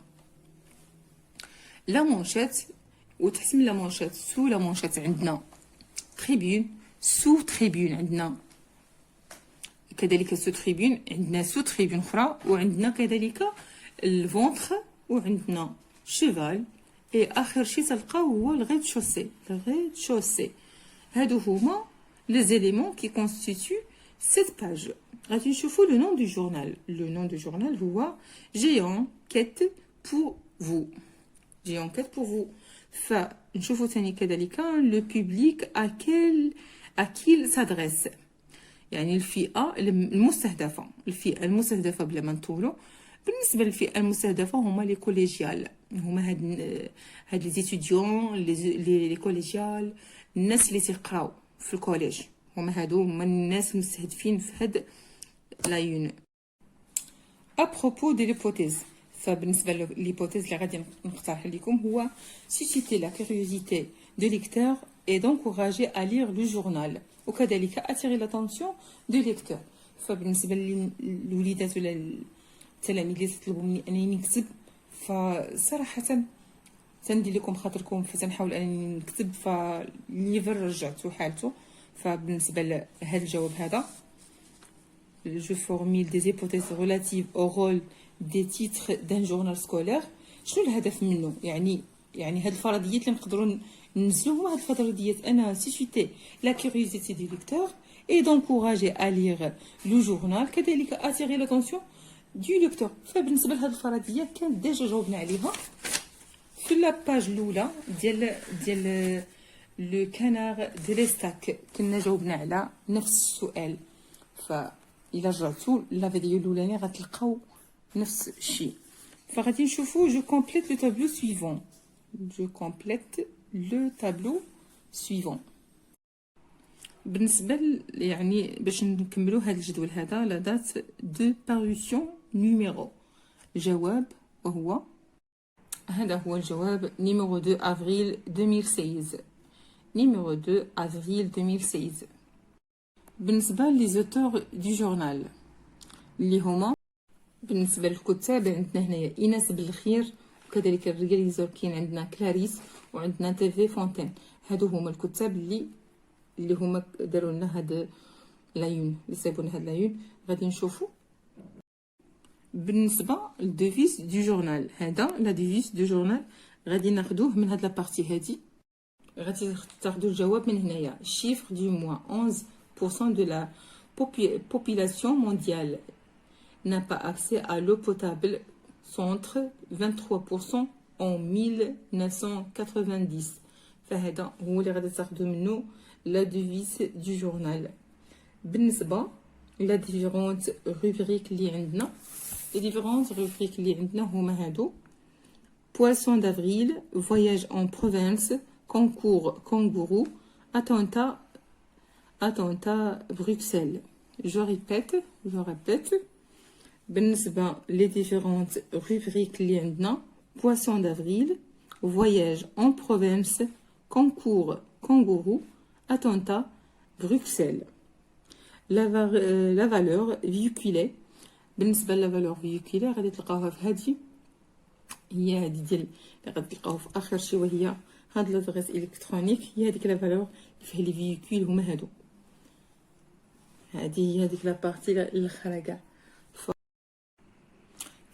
لا مانشيت، وتحت من لا مانشيت سو لا مانشيت عندنا تريبيون، سو تريبيون عندنا كذلك سو تريبيون، عندنا سو تريبيون اخرى، وعندنا كذلك الفونتر، وعندنا شيفال، اي اخر شيء تلقاو هو الغيد شوسي. هادو هما لي زيليمون كي كونستيتيو سيت باج. غادي نشوفوا لو نون دو جورنال. لو نون دو جورنال هو جي انكيت بور فو. جي انكيت بور فو. فنشوفوا ثاني كذلك لو بوبليك اكيل سادريس، يعني الفئه المستهدفه. الفئه المستهدفه بلا ما نطولوا. بالنسبه للفئه المستهدفه هما لي كوليجيال، هما هاد لي ستوديون لي كوليجيال، الناس اللي تيقراو في الكوليج، هما الناس المستهدفين في هاد لايون. ابروبو دي ليبوتيز. فبالنسبه لليبوتيز اللي غادي نقترح لكم هو susciter la curiosité de lecteur et d'encourager à lire le journal وكذلك attirer l'attention du lecteur. فبالنسبه للوليدات ولا التلاميذ اللي تطلبوا مني انني نكتب، فصراحه تندير لكم خاطركم فتنحاول انني نكتب. فالليفر رجعته حالته. فبالنسبه لهذا الجواب هذا je formule des hypothèses relatives au rôle des titres d'un journal scolaire. شنو الهدف منه؟ يعني هاد الفرضيات اللي نقدروا ننزلوا هما هاد الفرضيات. انا سيسيتي لا كيوريوزيتي دي ليكتور اي دونكوراجي ا لير لو جورنال كذلك اتيري لاتونسيون دو ليكتور. فبالنسبه لهاد الفرضيات كانت ديجا جاوبنا عليها في لاباج الاولى ديال لو كانار دي ليستاك كنا جاوبنا على نفس السؤال، فإلا رجعتو لا فيديو الأولانية غتلقاو نفس الشيء. فغادي نشوفو جو كومبليت لو تابلو سويفون. جو كومبليت لو تابلو سويفون. بالنسبة يعني باش نكملو هذا الجدول هذا لا دات دو باريسيون نيميرو. جواب وهو هذا هو الجواب نيميرو 2 افريل 2016. نيميرو 2 افريل 2016. بالنسبة لي زوتور دي جورنال اللي هما بالنسبة للكتاب عندنا هنايا إيناس بالخير، وكذلك الرياليزور كاين عندنا كلاريس وعندنا تيفي فونتين. هادو هما الكتاب اللي هما داروا لنا هاد لايون، اللي صايبوا لنا هاد لايون. غادي نشوفوا بالنسبه للديفيس دو جورنال. هذا لا ديفيس دو جورنال غادي ناخذوه من هاد لابارتي هادي. غادي تاخذوا الجواب من هنايا. شيفر دو موا 11% de la population mondiale n'a pas accès à l'eau potable, contre 23% en 1990. فهذا هو اللي غادي تاخذوا منه لا ديفيس دو جورنال. بالنسبه لا ديفيرونت روبريك اللي عندنا، لي ديفيرونت روبريك اللي عندنا هما هادو: بواسون دافريل، فواياج اون بروفانس، كونكور كونغورو، اتونتا بروكسل. جو ريبيت بالنسبه لي ديفيرونت روبريك اللي عندنا: بواسون دافريل، فواياج اون بروفانس، كونكور كونغورو، اتونتا بروكسل. لا فالور فيكولي. بالنسبه لا فالور فيكولي غادي تلقاوها في هذه، هي هذه ديال اللي غادي تلقاو في اخر شي، وهي هاد لادريس الكترونيك. هي هذيك لا فالور اللي فيها لي فيكول هما هادو. هذه هي هذيك لا بارتي الاخرى كاع.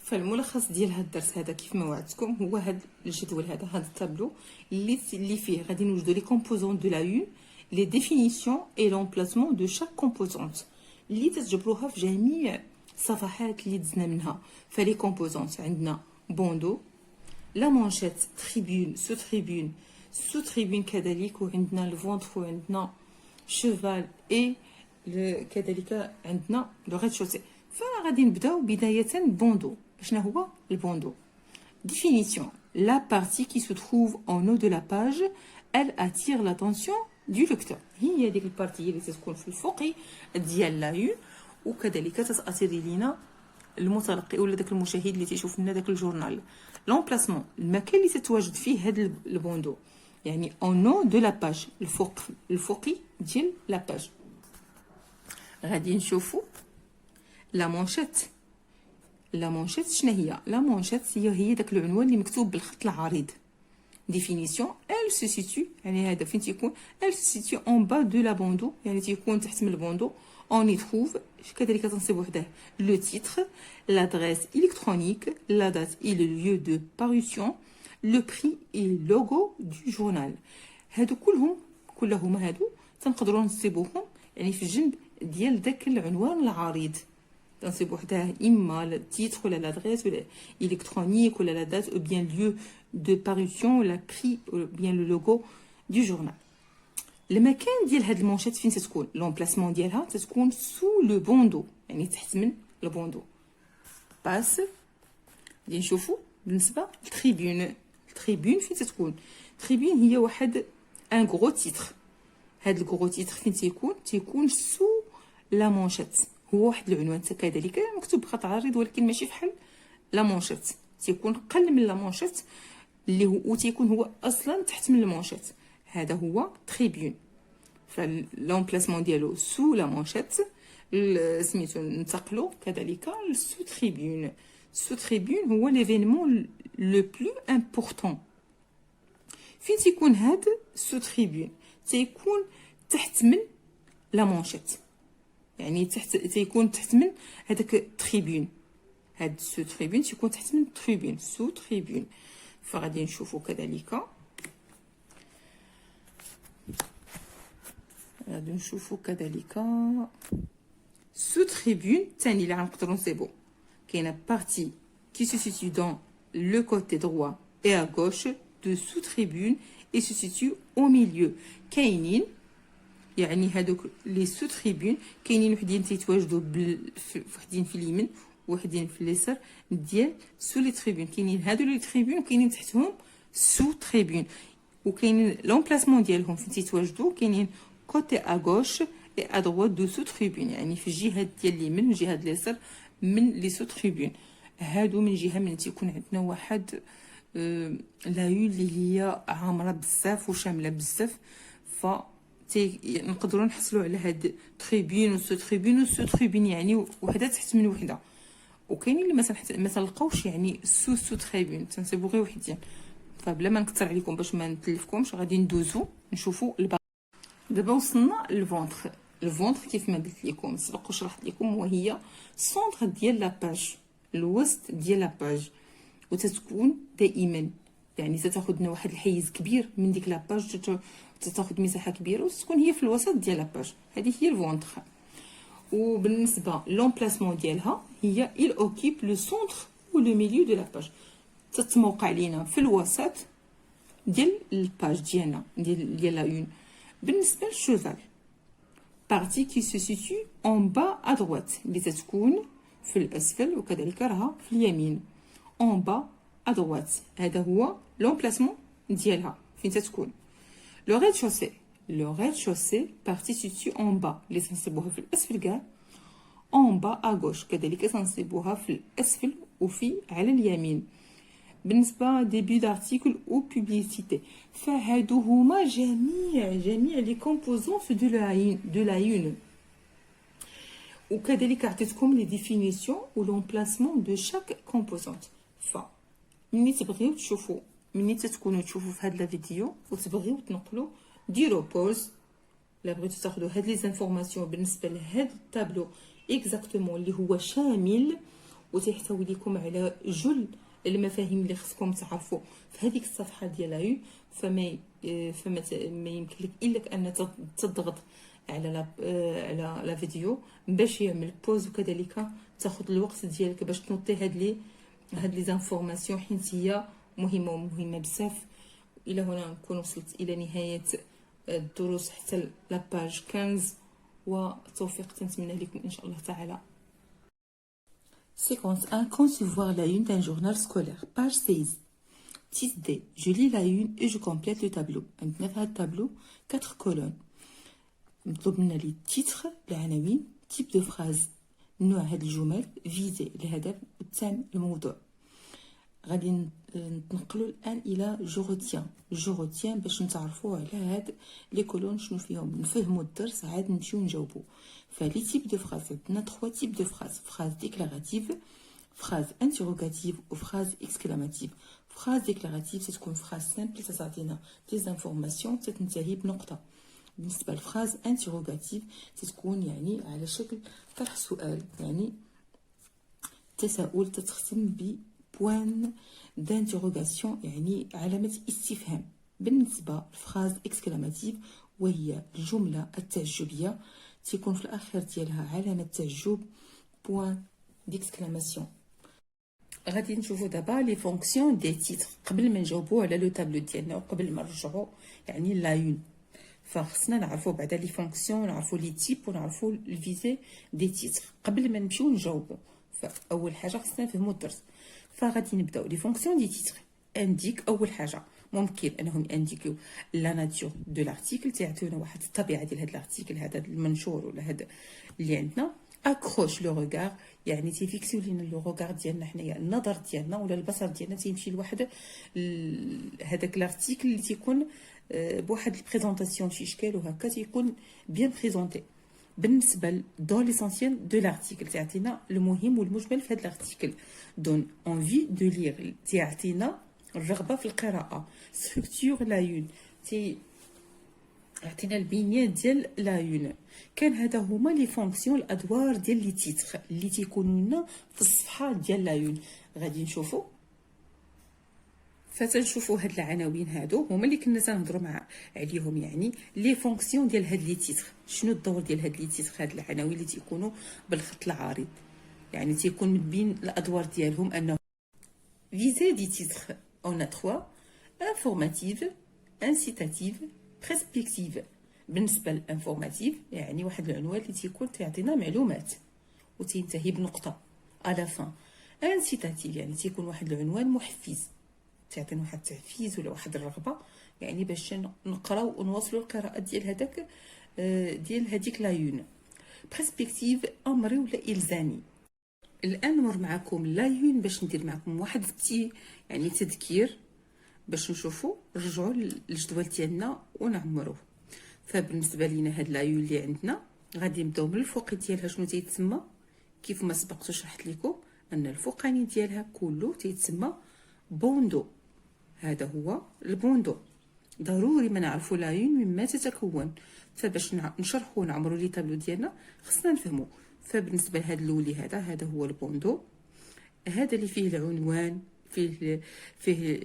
فالملخص ديال هاد الدرس هذا كيف ما وعدتكم هو هاد الجدول هذا، هاد التابلو اللي فيه غادي نوجدوا لي كومبوزون دو لا اون، لي ديفينيسيون اي لومبلاسمون دو شاك كومبوزونت اللي تتجبروها في جميع الصفحات اللي دزنا منها. فلي كومبوزونت عندنا بوندو، لا مانشيت، تريبون، سو تريبون كذلك، وعندنا الفونتر، وعندنا شوفال، اي كذلك عندنا لو ريد-شوسي. فغادي نبداو بدايه بوندو. شنو هو البوندو؟ définition: la partie qui se trouve en haut de la page, elle attire l'attention du lecteur. هي ديك البارتي اللي تكون في الفوقي ديال لايون، وكذلك تاثير لينا المتلقي ولا داك المشاهد اللي تيشوف لنا داك الجورنال. لومبلاسمون، المكان اللي تتواجد فيه هذا البوندو، يعني اون نو دو لا باج، الفوقي ديال لا باج. غادي نشوفوا لا مونشيت. لا مونشيت شنو هي؟ لا مونشيت هي داك العنوان اللي مكتوب بالخط العريض. ديفينيسيون: elle se situe، يعني هذا فين تيكون؟ elle se situe en bas de la bandeau، يعني تيكون تحت من البوندو. on y trouve كذلك تنصب وحده le titre، l'adresse électronique، la date et le lieu de parution، le prix et le logo du journal. هادو كلهم هادو تنقدروا نصيبوهم يعني في الجنب ديال داك العنوان العريض. تنصيب وحده اما التيتر ولا لادريس ولا الكترونيك ولا لا دات او بيان ليو دو باريسيون ولا بري او بيان لو لوغو دو جورنال. المكان ديال هاد المونشيت فين تتكون؟ لومبلاسمون ديالها تتكون سو لو بوندو، يعني تحت من البوندو. باس غادي نشوفوا بالنسبه للتريبيون. التريبيون فين تتكون؟ التريبيون هي واحد ان غرو تيتر. هاد الغرو تيتر فين تيكون سو لا مونشيت، هو واحد العنوان كذلك مكتوب بخط عريض ولكن ماشي فحال لا مونشيت، تيكون قل من لا مونشيت اللي هو وتيكون هو اصلا تحت من المونشيت. هذا هو تريبيون. فالامبلاسمون ديالو سو لا مونشيت، سميتو ننتقلوا كذلك لسو تريبيون. سو تريبيون هو ليفينمون لو بلو امبورطون. فين تيكون هاد سو تريبيون؟ تيكون تحت من لا مونشيت، يعني تيكون تحت من هذاك تريبيون. هاد سو تريبيون تيكون تحت من تريبيون، سو تريبيون. فغادي نشوفوا كذلك سو تريبيون ثاني اللي غنقدروا نصيبو. كاينه بارتي qui se situe dans le côté droit et à gauche de sous-tribune et se situe au milieu. كاينين يعني هادوك لي سو تريبون، كاينين وحدين تيتواجدوا وحدين في اليمين وحدين في اليسار ديال سو لي تريبون. كاينين هادو لي تريبون وكاينين تحتهم سو تريبون، وكاينين لومبلاسمون ديالهم فين تيتواجدوا. كاينين كوتي ا غوش اي ا دروات دو سو تريبون، يعني في الجهه ديال اليمين والجهه ديال اليسار من لي سو تريبون. هادو من جهه من تيكون عندنا واحد لايون اللي هي عامره بزاف وشامله بزاف، ف نقدروا نحصلوا على هاد تريبون وسو تريبون وسو تريبون، يعني وحده تحت من وحده. وكاينين اللي مثلا حتى ما تلقاوش يعني سو تريبون، تنسيبو غير وحدين. فبلا ما نكثر عليكم باش ما نتلفكمش غادي ندوزو نشوفوا دابا وصلنا للفونتر. الفونتر كيف ما قلت لكم سبق وشرحت لكم، وهي السونتر ديال لاباج، الوسط ديال لاباج، وتتكون دائما يعني تتاخذ لنا واحد الحيز كبير من ديك لاباج، تتاخذ مساحه كبيره وتكون هي في الوسط ديال لاباج. هذه هي الفونتر. وبالنسبه لومبلاسمون ديالها هي il occupe le centre ou le milieu de la page، تتموقع لينا في الوسط ديال الباج ديالنا ديال لا اون. بالنسبه للشوفال بارتي كي سو سيتو اون با ا droite، اللي تتكون في الاسفل وكذلك راها في اليمين. اون با ا droite هذا هو لومبلاسمون ديالها فين تتكون. لو ريد-شوسي، لو ريد-شوسي بارتي سيتو اون با، اللي تنصبوها في الاسفل كاع. اون با ا غوش كذلك تنصبوها في الاسفل وفي على اليمين. بالنسبه ديبي دارتيكل او بوبليسيتي فهادو هما جميع لي كومبوزونس دو لا يون. وكذلك عطيتكم لي ديفينيسيون و لومبلاسمون دو شاك كومبوزونت. ف ملي تبغيو تشوفوا، ملي تكونوا تشوفوا في هاد لا فيديو وتبغيو تنقلوا ديروا بوز، لا بغيتو تاخذوا هاد لي زانفورماسيون بالنسبه لهاد التابلو اكزاكتومون اللي هو شامل وتحتوي لكم على جل المفاهيم اللي خصكم تعرفوا في هذيك الصفحه ديال لايو. فما ما يمكن لك الا ان تضغط على لا فيديو باش يعمل بوز، وكذلك تاخذ الوقت ديالك باش تنوطي هاد لي زانفورماسيون حيت هي مهمه بزاف. الى هنا نكون وصلت الى نهايه الدروس حتى لاباج 15، والتوفيق تنتمنى لكم ان شاء الله تعالى. Séquence 1. Concevoir la une d'un journal scolaire. Page 16. Titre D. Je lis la une et je complète le tableau. عندنا في هذا التابلو 4 colonnes. مطلوب لنا لي تيتر العناوين، تيب دو فراز نوع هاد الجمل، فيزي الهدف، والتام الموضوع. غادي نتنقلوا الان الى جو روتيان باش نتعرفوا على هاد لي كولون شنو فيهم، نفهموا الدرس عاد نمشيو نجاوبوا. فلي تيب دو فراز عندنا 3 تيب دو فراز: فراز ديكلاراتيف، فراز انتروغاتيف، وفراز اكسكلاماتيف. فراز ديكلاراتيف تتكون فراز سامبل تعطينا دي زانفورماسيون تنتهي بنقطه. بالنسبه للفراز انتروغاتيف تتكون يعني على شكل طرح سؤال، يعني تساؤل تتختم ب بوان دانتيروغاسيون يعني علامة استفهام. بالنسبة لفراز اكسكلاماتيف وهي الجملة التعجبية تيكون في الأخير ديالها علامة تعجب بوان ديكسكلاماسيون. غادي نشوفوا دابا لي فونكسيون دي تيتر قبل ما نجاوبوا على لو تابلو ديالنا وقبل ما نرجعوا يعني لايون. فخصنا نعرفوا بعدا لي فونكسيون، نعرفوا لي تيب، ونعرفوا الفيزي دي تيتر قبل ما نمشيو نجاوبوا. فاول حاجه خصنا نفهموا الدرس. فغادي نبداو لي فونكسيون دي تيتر. انديك اول حاجه ممكن انهم انديكيو لا ناتور دو لارتيكل، تيعطيونا واحد الطبيعه ديال هذا الارتيكل هذا المنشور ولا هذا اللي عندنا. اكروش لو ريغار يعني تيفيكسيو لينا لو ريغار ديالنا حنايا، النظر ديالنا ولا البصر ديالنا تيمشي لواحد هذاك الارتيكل اللي تيكون بواحد البريزونطاسيون شي شكل وهكا تيكون بيان بريزونتي. بالنسبه دون ليسونسيال دو لارتيكل تعطينا المهم والمجمل في هذا الارتيكل. دون انفي دو لير تعطينا الرغبه في القراءه. ستركتور لايون عطينا البنيه ديال لايون. كان هذا هما لي فونكسيون الادوار ديال لي تيتر اللي تيكونوا لنا في الصفحه ديال لايون. غادي نشوفوا فتنشوفوا هاد العناوين هادو هما اللي كنا تنهضروا عليهم، يعني لي فونكسيون ديال هاد لي تيتر. شنو الدور ديال هاد لي تيتر؟ هاد العناوين اللي تيكونوا بالخط العريض يعني تيكون من بين الادوار ديالهم انه فيزي دي تيتر اون 3 انفورماتيف، انسيتاتيف بريسبكتيف. بالنسبه للانفورماتيف يعني واحد العنوان اللي تيكون تيعطينا معلومات وتنتهي بنقطه على فان. انسيتاتيف يعني تيكون واحد العنوان محفز، تعطينا واحد التحفيز ولا واحد الرغبه، يعني باش نقراو ونواصلوا القراءه ديال هذاك ديال هذيك لايون. بريسبكتيف امري ولا الزامي. الان نمر معكم لايون باش ندير معكم واحد يعني تذكير باش نشوفوا نرجعوا للجدول ديالنا ونعمروه. فبالنسبه لينا هاد لايون اللي عندنا غادي نبداو من الفوق ديالها. شنو تيتسمى؟ كيف ما سبقت شرحت لكم ان الفوقاني ديالها كله تيتسمى بوندو. هذا هو البوندو. ضروري ما نعرفوا لايون مما تتكون، فباش نشرحوا ونعمروا لي طابلو ديالنا خصنا نفهموا. فبالنسبه لهذا الاولي هذا هو البوندو. هذا اللي فيه العنوان، فيه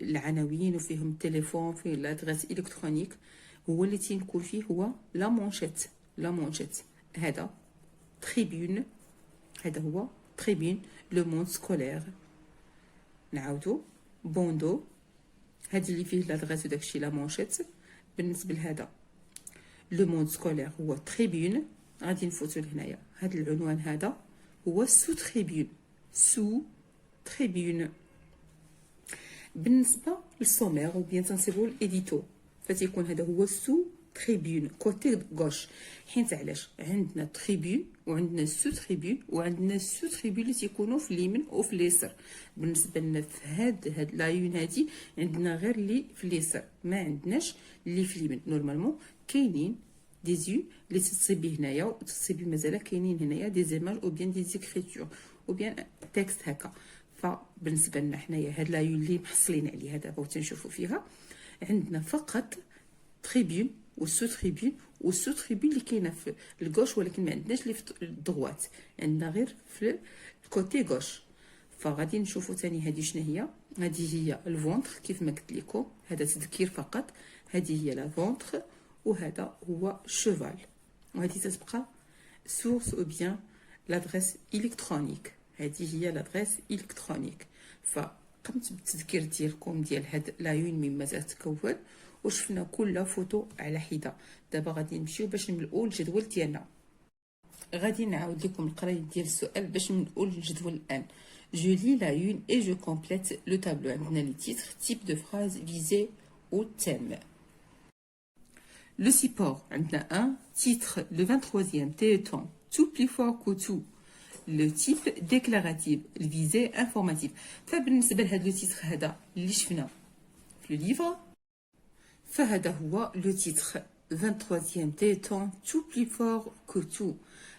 العناوين وفيهم التليفون، فيه لادريس الكترونيك. هو اللي تيكون فيه هو لا مونشيت. هذا تريبيون. هذا هو تريبيون لو موند سكولير. نعاودو بوندو هذا اللي فيه لادريس وداكشي لا مونشيت. بالنسبه لهذا لو موند سكولير هو تريبيون. غادي نفوتو لهنايا. هذا العنوان هذا هو سو تريبيون. بالنسبه للسومير او بيان تنصيبو الاديتو فتيكون هذا هو سو تريبيون كوتي غوش. حيت علاش عندنا تريبيون وعندنا سو تريبيون وعندنا سو تريبيون اللي تيكونوا في اليمين وفي اليسار. بالنسبه لنا في هاد لايون هادي عندنا غير اللي في اليسار، ما عندناش اللي في اليمين. نورمالمون كاينين دي زيون اللي تتصيبي هنايا وتتصيبي مازال كاينين هنايا دي زيماج او بيان دي زيكريتور او بيان تكست هكا. فبالنسبه لنا حنايا هاد لايون اللي محصلين عليها دابا وتنشوفوا فيها عندنا فقط تريبيون والسو تريبيون اللي كاينه في الكوش، ولكن ما عندناش اللي في الدغوات، عندنا غير في الكوتي غوش. فغادي نشوفوا ثاني هذه شنو هي. هذه هي الفونتر كيف ما قلت لكم، هذا تذكير فقط. هذه هي لا فونتر وهذا هو شوفال. وهذه تتبقى سورس او بيان لادريس الكترونيك. هذه هي لادريس الكترونيك. فقمت بالتذكير ديالكم ديال هاد لايون مما تتكون وشفنا كل فوتو على حده. دابا غادي نمشيو باش نملؤوا الجدول ديالنا. غادي نعاود لكم القرايه ديال السؤال باش نملؤوا الجدول الان. Je lis la une et je complète le tableau. عندنا les titres, type de phrase visée au thème. Le support, عندنا un titre, le 23e, téléthon, tout plus fort que tout. Le type déclaratif, le visé informatif. فبالنسبه لهذا لو تيتر هذا اللي شفنا في لو ليفر، فهذا هو لو تيتر 23e téléthon, tout plus fort que tout.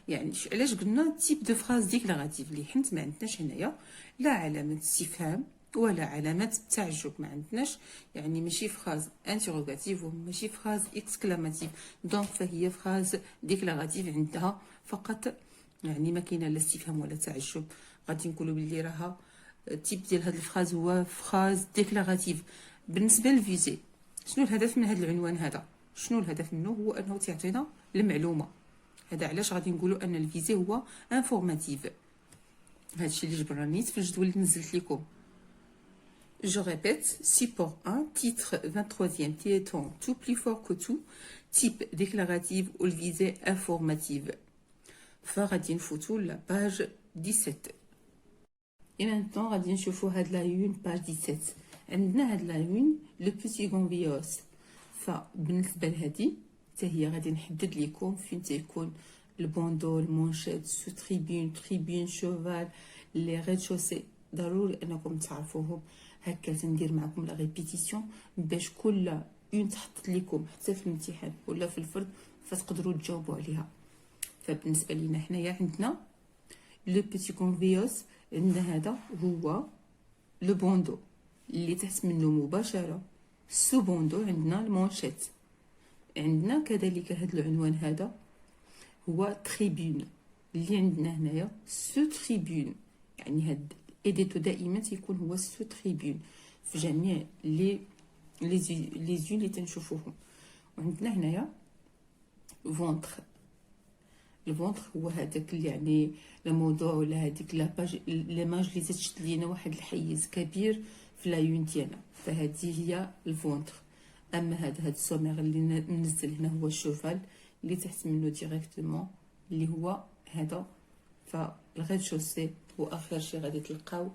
يعني علاش قلنا تيب دو فراز ديكلاراتيف؟ لي حيت ما عندناش هنايا لا علامه استفهام ولا علامه تعجب، ما عندناش يعني ماشي فراز انتروغاتيف وماشي فراز اكسكلاماتيف. دونك فهي فراز ديكلاراتيف عندها فقط يعني ما كاينه لا استفهام ولا تعجب. غادي نقولوا باللي راها التيب ديال هاد الفراز هو فراز ديكلاراتيف. بالنسبه للفيزي، شنو الهدف من هذا العنوان هذا؟ شنو الهدف منه؟ هو انه تعطينا المعلومه. هذا علاش غادي نقولوا ان الفيزي هو انفورماتيف. هادشي اللي جبرنا نيت في الجدول اللي نزلت لكم. Je répète, support 1, titre 23e, téléthon, tout plus fort que tout, type déclaratif ou le visée informative. فغادي نفوتوا لا باج 17. Et maintenant غادي نشوفوا هاد لا يون باج 17. عندنا هاد لا يون لو بوتي غونفيوس. فبالنسبه لهادي حتى هي غادي نحدد لكم فين تيكون البوندو، المونشيت، سو تريبيون، شوفال، لي ريد شوسي. ضروري انكم تعرفوهم. هكا تندير معكم لا ريبيتيسيون باش كل اون تحط لكم حتى في الامتحان ولا في الفرد فتقدروا تجاوبوا عليها. فبالنسبه لينا حنايا عندنا لو بيتي كونفيوس، عندنا هذا هو لو بوندو اللي تحت منه مباشره سو بوندو عندنا المونشيت. عندنا كذلك هذا العنوان هذا هو تريبيون اللي عندنا هنايا سو تريبيون. يعني هاد ايديتو دائما تيكون هو سو تريبيون في جميع لي زون اللي تنشوفوهم. وعندنا هنايا فونتر. الفونتر هو هذاك اللي يعني الموضوع ولا هذيك لاباج ليماج اللي تشد لينا واحد الحيز كبير في لايون ديالنا، فهذه هي الفونتر. اما هاد السومير اللي منزل هنا هو الشوفال اللي تحت منه ديريكتومون اللي هو هذا. فالغيد شوسي واخر شي غادي تلقاو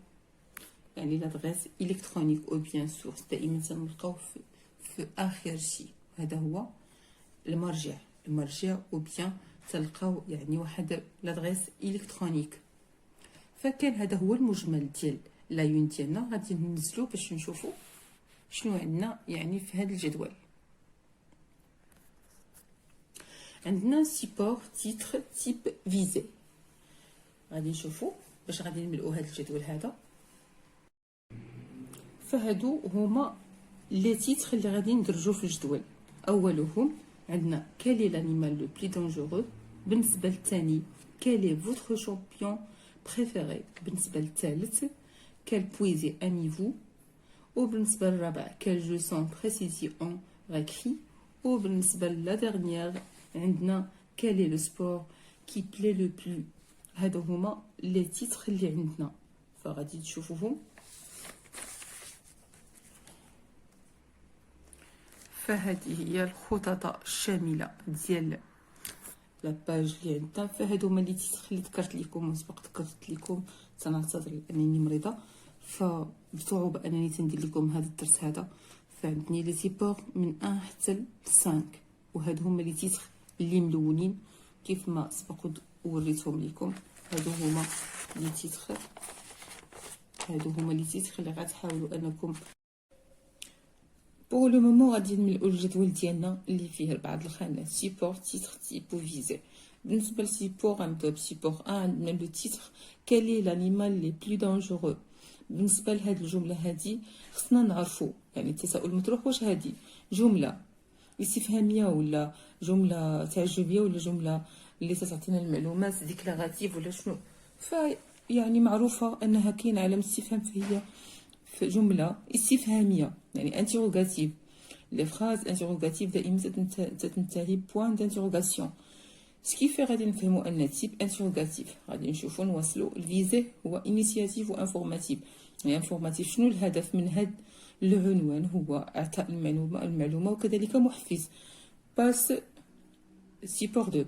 يعني لادغيس الكترونيك او بيان سورس دائما تنلقاو في اخر شي. هذا هو المرجع او بيان تلقاو يعني واحد لادغيس الكترونيك. فكان هذا هو المجمل ديال لايون ديالنا. غادي ننزلو باش نشوفو شنو عندنا يعني في هذا الجدول. عندنا سيبور تيتر تيب فيزي. غادي نشوفو باش غادي نملؤو هذا الجدول هذا. فهادو هما لي تيتر اللي غادي ندرجو في الجدول. اولهم عندنا كالي لانيمال لو بلي دونجورو. بالنسبه للثاني كالي فوتر شامبيون بريفيري. بالنسبه للثالث كال بويزي اميفو. وبالنسبه للرابع كال جو سون بريسيزي اون ريكري. وبالنسبه لا ديرنيير عندنا كالي لو سبور كي بلي لو بلو. هادو هما لي تيتر اللي عندنا فغادي تشوفوهم. فهذه هي الخطط الشامله ديال لاباج اللي عندنا. فهادو هما لي تيتر اللي ذكرت لكم وسبق ذكرت لكم. تنعتذر لانني مريضه فبصعوبه انني تندير لكم هذا الدرس هذا. فعندني لي سيبور من 1 حتى ل 5 وهادو هما لي تيتر اللي ملونين كيف ما سبق وريتهم لكم. هادو هما لي تيتر اللي غتحاولوا انكم بور لو مومون غادي نملؤوا الجدول ديالنا اللي فيه بعض الخانات سيبور تيتر تيب وفيزي. بالنسبه للسيبور غنبداو بسيبور 1. عندنا لو تيتر كالي لانيمال لي بلو دونجورو. بالنسبه لهاد الجمله هادي خصنا نعرفوا يعني التساؤل المطروح واش هادي جمله استفهاميه ولا جمله تعجبيه ولا جمله اللي تعطينا المعلومات ديكلاراتيف ولا شنو. يعني معروفه انها كاين علامه استفهام فهي في جمله استفهاميه يعني انتروغاتيف. لي فراز انتروغاتيف دائما تنتهي بوين دانتروغاسيون. سكيفي غادي نفهموا ان تيب انتروغاتيف. غادي نشوفوا نوصلوا الفيزي هو انيسياتيف وانفورماتيف. يعني انفورماتيف شنو الهدف من هذا العنوان؟ هو اعطاء المعلومه وكذلك محفز. باس سيبور 2.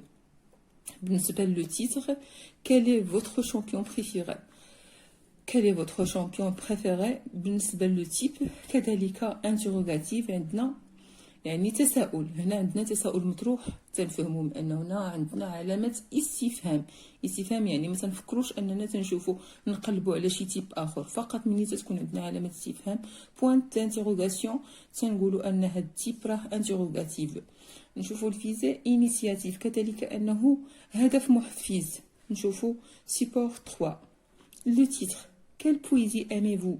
بالنسبه لو تيتر كالي فوتر شامبيون بريفيري. كالي فوتر شامبيون بريفيري. بالنسبه لو تيب كذلك انتروغاتيف عندنا يعني تساؤل. هنا عندنا تساؤل مطروح تنفهموا من انه هنا عندنا علامه استفهام يعني ما تنفكروش اننا تنشوفوا نقلبوا على شي تيب اخر. فقط ملي تكون عندنا علامه استفهام بوينت انتروغاسيون تنقولوا ان هاد التيب راه انتروغاتيف. نشوفوا الفيزي انيسياتيف كذلك انه هدف محفز. نشوفوا سيبور 3 لو تيتر كال بويزي اميفو.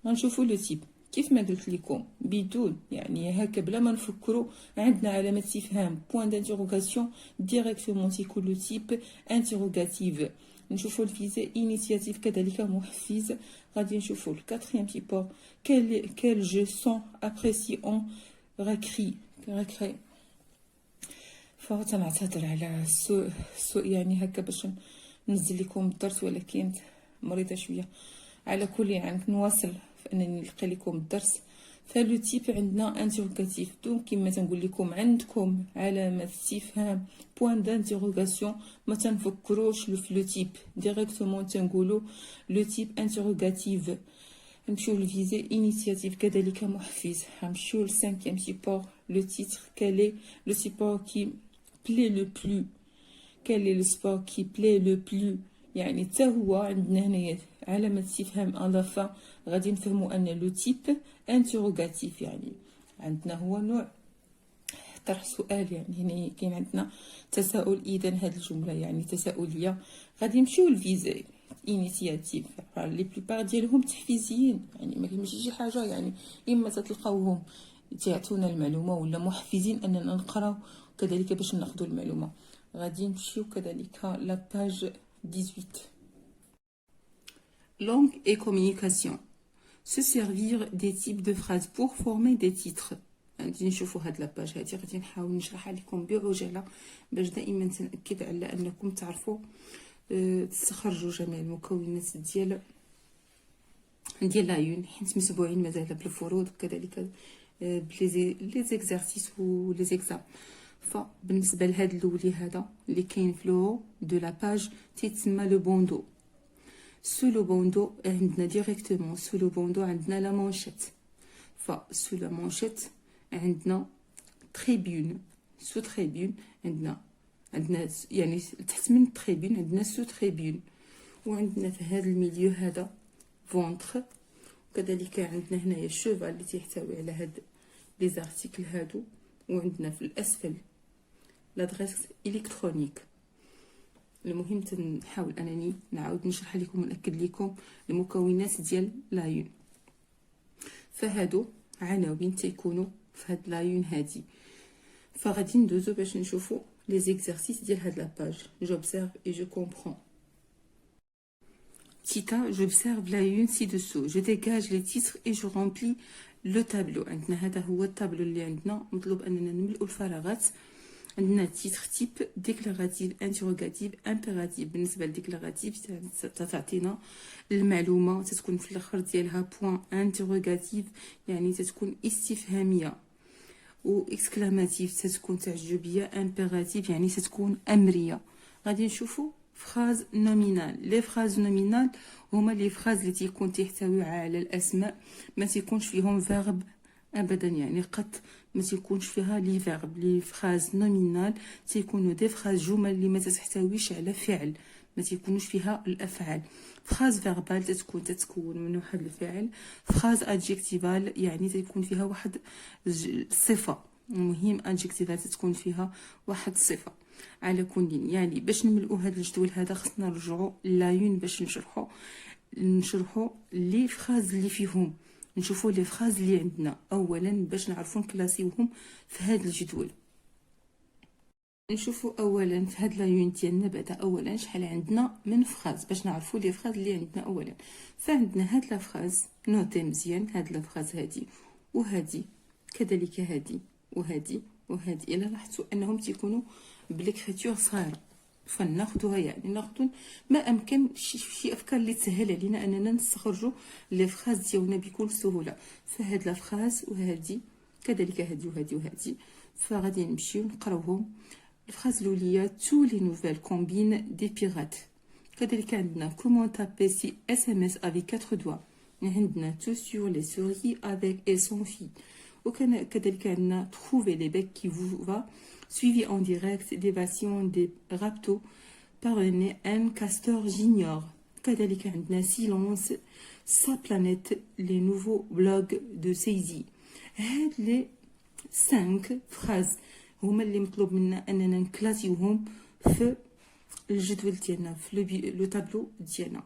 غنشوفوا لو تيب كيف ما قلت لكم بدون يعني هكا بلا ما نفكروا عندنا علامه استفهام بوين دانتروغاسيون ديريكتومون تيكون لو تيب انتروغاتيف. نشوفوا الفيزي انيسياتيف كذلك محفز. غادي نشوفوا الكاتريام سيبور كال جو سون ابريسي اون ريكري. فتنعتذر على السوء يعني هكا باش ننزل لكم الدرس ولكن مريضه شويه. على كل يعني نواصل فانني نلقي لكم الدرس. فلو تيب عندنا انتروغاتيف دونك كما تنقول لكم عندكم علامه استفهام بوين دانتروغاسيون ما تنفكروش في لو تيب ديريكتومون تنقولوا لو تيب انتروغاتيف. نمشيو للفيزي انيسياتيف كذلك محفز. نمشيو للسانكيام سيبور لو تيتر كالي لو سيبور كي بلي لو بلو. كالي لو سبور كي بلي لو بلو يعني حتى هو عندنا هنايا علامه استفهام اضافه. غادي نفهموا ان لو تيب انتروغاتيف يعني عندنا هو نوع طرح سؤال. يعني هنا كاين عندنا تساؤل. اذا هذه الجمله يعني تساؤليه. غادي نمشيو للفيزي انيسياتيف. لي بليبار ديالهم تحفيزيين يعني ما كاينش شي حاجه يعني اما تتلقاوهم تعطونا المعلومه ولا محفزين اننا نقراو كذلك باش ناخذوا المعلومه. غادي نمشيو كذلك لا باج 18. Langue et communication. Se servir des types de phrases pour former des titres. غادي نشوفوا هاد لاباج هادي غادي نحاول نشرحها لكم بعجاله باش دائما تنأكد على انكم تعرفوا تستخرجوا جميع المكونات ديال لايون حيت مسبوعين مازال بالفروض كذلك لي زيكزارسيس و لي زيكزام. فبالنسبه لهذا الاولي هذا اللي كاين في لو دو لا باج تيتسمى لو بوندو. سو لو بوندو عندنا ديريكتومون سو لو بوندو عندنا لا مانشيت. سو لا مانشيت عندنا تريبيون. سو تريبيون عندنا يعني تحت من تريبيون عندنا سو تريبيون. وعندنا في هذا الميليو هذا فونتر. وكذلك عندنا هنايا الشوفال اللي تيحتوي على هاد لي زارتيكل هادو. وعندنا في الاسفل لادريس الكترونيك. المهم تنحاول انني نعاود نشرح لكم وناكد لكم المكونات ديال لايون. فهادو عناوين تيكونوا في هاد لايون هادي. فغادي ندوزو باش نشوفوا لي زيكزارسيس ديال هاد لاباج. j'observe et je comprends. Tita, j'observe la une ci-dessous. Je dégage les titres et je remplis le tableau. عندنا هذا هو التابلو اللي عندنا. مطلوب اننا نملؤوا الفراغات. عندنا تيتر تيب ديكلاراتيف انتروغاتيف امبيراتيف. بالنسبه للديكلاراتيف تعطينا المعلومه تتكون في الاخر ديالها بوين انتروغاتيف يعني تتكون استفهاميه. و اكسكلاماتيف تتكون تعجبيه. امبيراتيف يعني تتكون امريه. غادي نشوفوا فراز نومينال. لي فراز نومينال هما لي فراز اللي تيكون تحتوي على الاسماء ما تيكونش فيهم فيرب ابدا يعني قط ما تيكونش فيها لي فيرب. لي فراز نومينال تيكونوا دي فراز جمل اللي ما تحتويش على فعل ما تيكونوش فيها الافعال. فراز فيربال تتكون من واحد الفعل. فراز ادجكتيفال يعني تيكون فيها واحد الصفه. المهم ادجكتيفال تتكون فيها واحد الصفه. على كل يعني باش نملؤوا هذا الجدول هذا خصنا نرجعوا لايون باش نشرحوا لي فراز اللي فيهم. نشوفوا لي فراز اللي عندنا اولا باش نعرفوا نكلاسيوهم في هذا الجدول. نشوفوا اولا في هاد لايون ديالنا بعدا اولا شحال عندنا من فراز باش نعرفوا لي فراز اللي عندنا. اولا فعندنا هاد لا فراز نوتي مزيان. هاد لا فراز هادي وهادي كذلك هادي وهادي وهادي. الا لاحظتوا انهم تيكونوا بالكريتور صغيره فناخذوها يعني ناخذ ما امكن شي افكار اللي تسهل علينا اننا نستخرجوا لي فراز ديالنا بكل سهوله. فهاد لا فراز وهادي كذلك هادي وهادي وهادي. فغادي نمشيو نقراوهم. الفراز الاوليه تو لي نوفيل كومبين دي بيرات. كذلك عندنا كومون تابي سي اس ام اس افيك 4 دوا. عندنا تو سور لي سوري افيك اي سون في. وكان كذلك عندنا trouver les becs qui vous va suivi en direct d'évasion des raptos par un castor j'ignore. كذلك عندنا silence sa planète les nouveaux blogs de Seizi. هاد لي 5 فراز هما اللي مطلوب منا اننا نكلاسيوهم في الجدول ديالنا في لو تابلو ديالنا.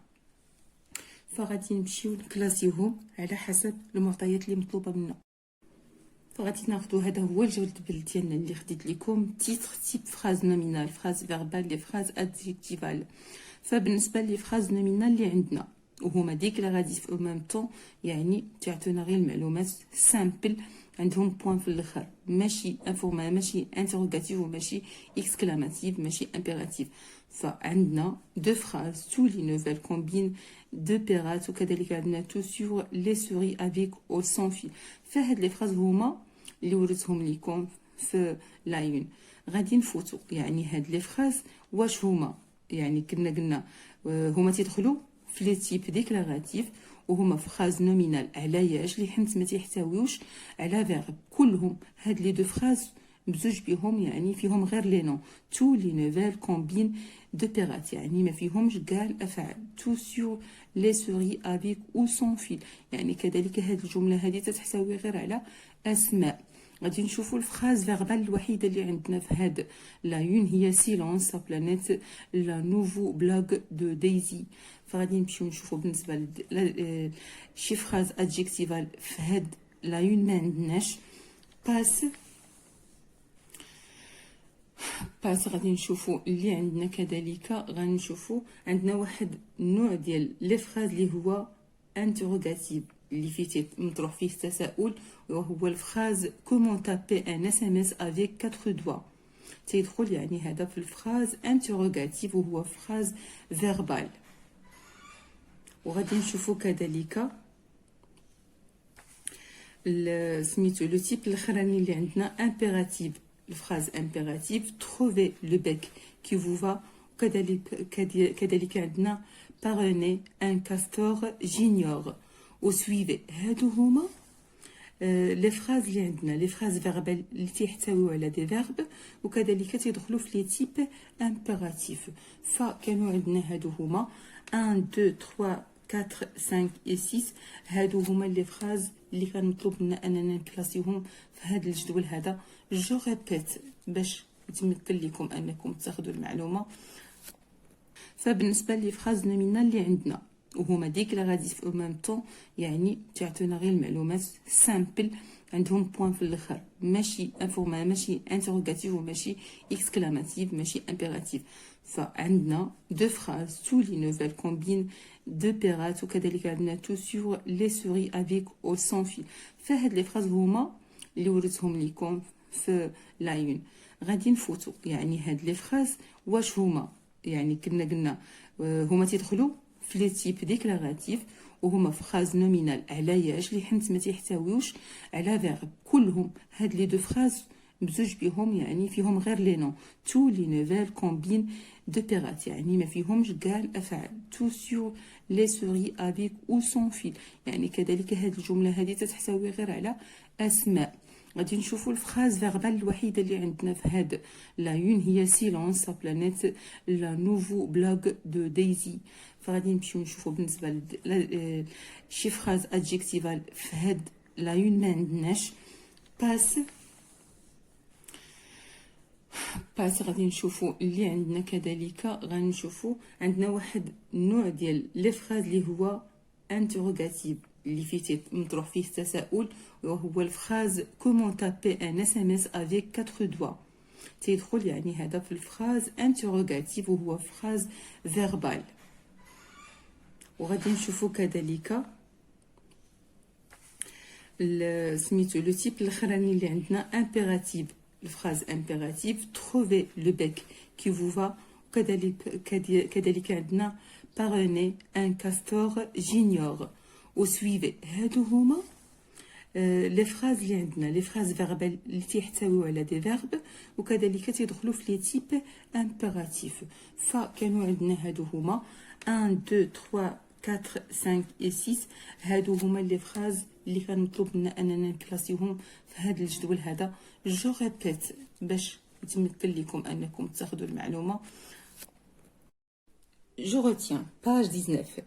فغادي نمشيو نكلاسيوهم على حسب المعطيات اللي مطلوبه منا. فغادي ناخذوا هذا هو الجدول ديالنا اللي خديت لكم. تيتر تيب فراز نومينال فراز فيربال لي فراز ادجكتيفال. فبالنسبه لي فراز نومينال اللي عندنا وهما ديكلاراتيف او ميم طون يعني تعطينا غير المعلومات سامبل عندهم بوين في الاخر ماشي انفورمال ماشي انتروغاتيف وماشي اكسكلاماتيف ماشي امبيراتيف. فعندنا دو فراز تو لي نوفيل كومبين دو بيرات. وكذلك عندنا تو سور لي سوري افيك او سون في. فهاد لي فراز هما اللي وريتهم لكم في لايون. غادي نفوتوا يعني هاد لي فراز واش هما يعني كنا قلنا هما تيدخلوا في لي تيب ديكلاراتيف وهما فراز نومينال علاياش اللي حمت ما تيحتويوش على فيرب. كلهم هاد لي دو فراز بزوج بهم يعني فيهم غير لي نون. تو لي نوفيل كومبين دو بيرات يعني ما فيهمش كاع الافعال. تو سور لي سوري افيك او سون فيل يعني كذلك هاد الجمله هذه تحتوي غير على اسماء. غادي نشوفوا الفراز فيربال الوحيده اللي عندنا في هاد لايون هي سيلونس سا بلانيت لا نوفو بلوغ دو دايزي. فغادي نمشيو نشوفوا بالنسبه شي فراز ادجكتيفال في هاد لايون ما عندناش. باس غادي نشوفوا اللي عندنا كذلك. غنشوفوا عندنا واحد النوع ديال لي فراز اللي هو انتروغاتيف اللي فيه مطروح فيه تساؤل وهو الفراز كومون تابي ان اس ام اس افيك 4 دوا. تيدخل يعني هذا في الفراز انتروغاتيف وهو فراز فيربال. وغادي نشوفوا كذلك سميتو لو تيب الاخراني اللي عندنا امبيراتيف الفراز امبيراتيف تروفي لو بيك كي فو فا كذلك عندنا باروني ان كاستور جينيور وسويفي. هادو هما لي فراز اللي عندنا لي فراز فيربال اللي تيحتويو على دي فيرب وكذلك تيدخلوا في لي تيب امبيراتيف. فكانوا عندنا هادو هما 1 2 3 4 5 و 6. هادو هما لي فراز اللي كان مطلوب لنا اننا نكلاسيهم في هذا الجدول هذا. جو ريبيت باش يتمكن لكم انكم تاخذوا المعلومه. فبالنسبه لي فراز نومينال اللي عندنا وهما ديكلاراتيف او ميم طون يعني تعطينا غير المعلومات سامبل عندهم بوين في الاخر ماشي انفورما ماشي انتروغاتيف وماشي اكسكلاماتيف ماشي امبيراتيف. فعندنا دو فراز تو لي نوفيل كومبين دو بيرات وكذلك عندنا تو سور لي سوري افيك او سون فيل. فهاد لي فراز هما اللي وريتهم ليكم في لاين. غادي نفوتوا يعني هاد لي فراز واش هما يعني كنا قلنا هما تيدخلوا في لي تيب ديكلاراتيف وهما فراز نومينال على ياش اللي حنت ما تيحتويوش على فيرب. كلهم هاد لي دو فراز بزوج بهم يعني فيهم غير لي نون تو لي نوفيل كومبين دو بيرات يعني ما فيهمش كاع الافعال تو سور لي سوري افيك او سون فيل يعني كذلك هاد الجمله هذه تتحتوي غير على اسماء. غادي نشوفوا الفراز فيربال الوحيده اللي عندنا في هاد لايون هي سيلونس لا بلانيت لا نوفو بلوغ دو دايزي. فغادي نمشيو نشوفوا بالنسبه شي فراز ادجيكتيفال في هاد لايون ما عندناش. باس غادي نشوفوا اللي عندنا كذلك غنشوفوا عندنا واحد النوع ديال لي فراز اللي هو انتروغاتيف اللي فيه مطروح فيه تساؤل وهو الفراز كومون تابي ان اس ام اس افيك 4 دوا. تيدخل يعني هذا في الفراز انتروغاتيف وهو فراز فيربال. وغادي نشوفوا كذلك سميتو لو تيب الاخراني اللي عندنا امبيراتيف الفراز امبيراتيف تروفي لو بيك كي فو فا كذلك عندنا باروني ان كاستور جينيور وسويفي. هادو هما لي فراز اللي عندنا لي فراز فيربال اللي تيحتويو على دي فيرب وكذلك تيدخلوا في لي تيب امبيراتيف. فكانوا عندنا هادو هما 1 2 3 4 5 و 6. هادو هما لي فراز اللي كان مطلوب لنا اننا نكلاسيهم في هذا الجدول هذا. جو ريبيت باش يتمكن لكم انكم تاخذوا المعلومه. Je retiens, page 19.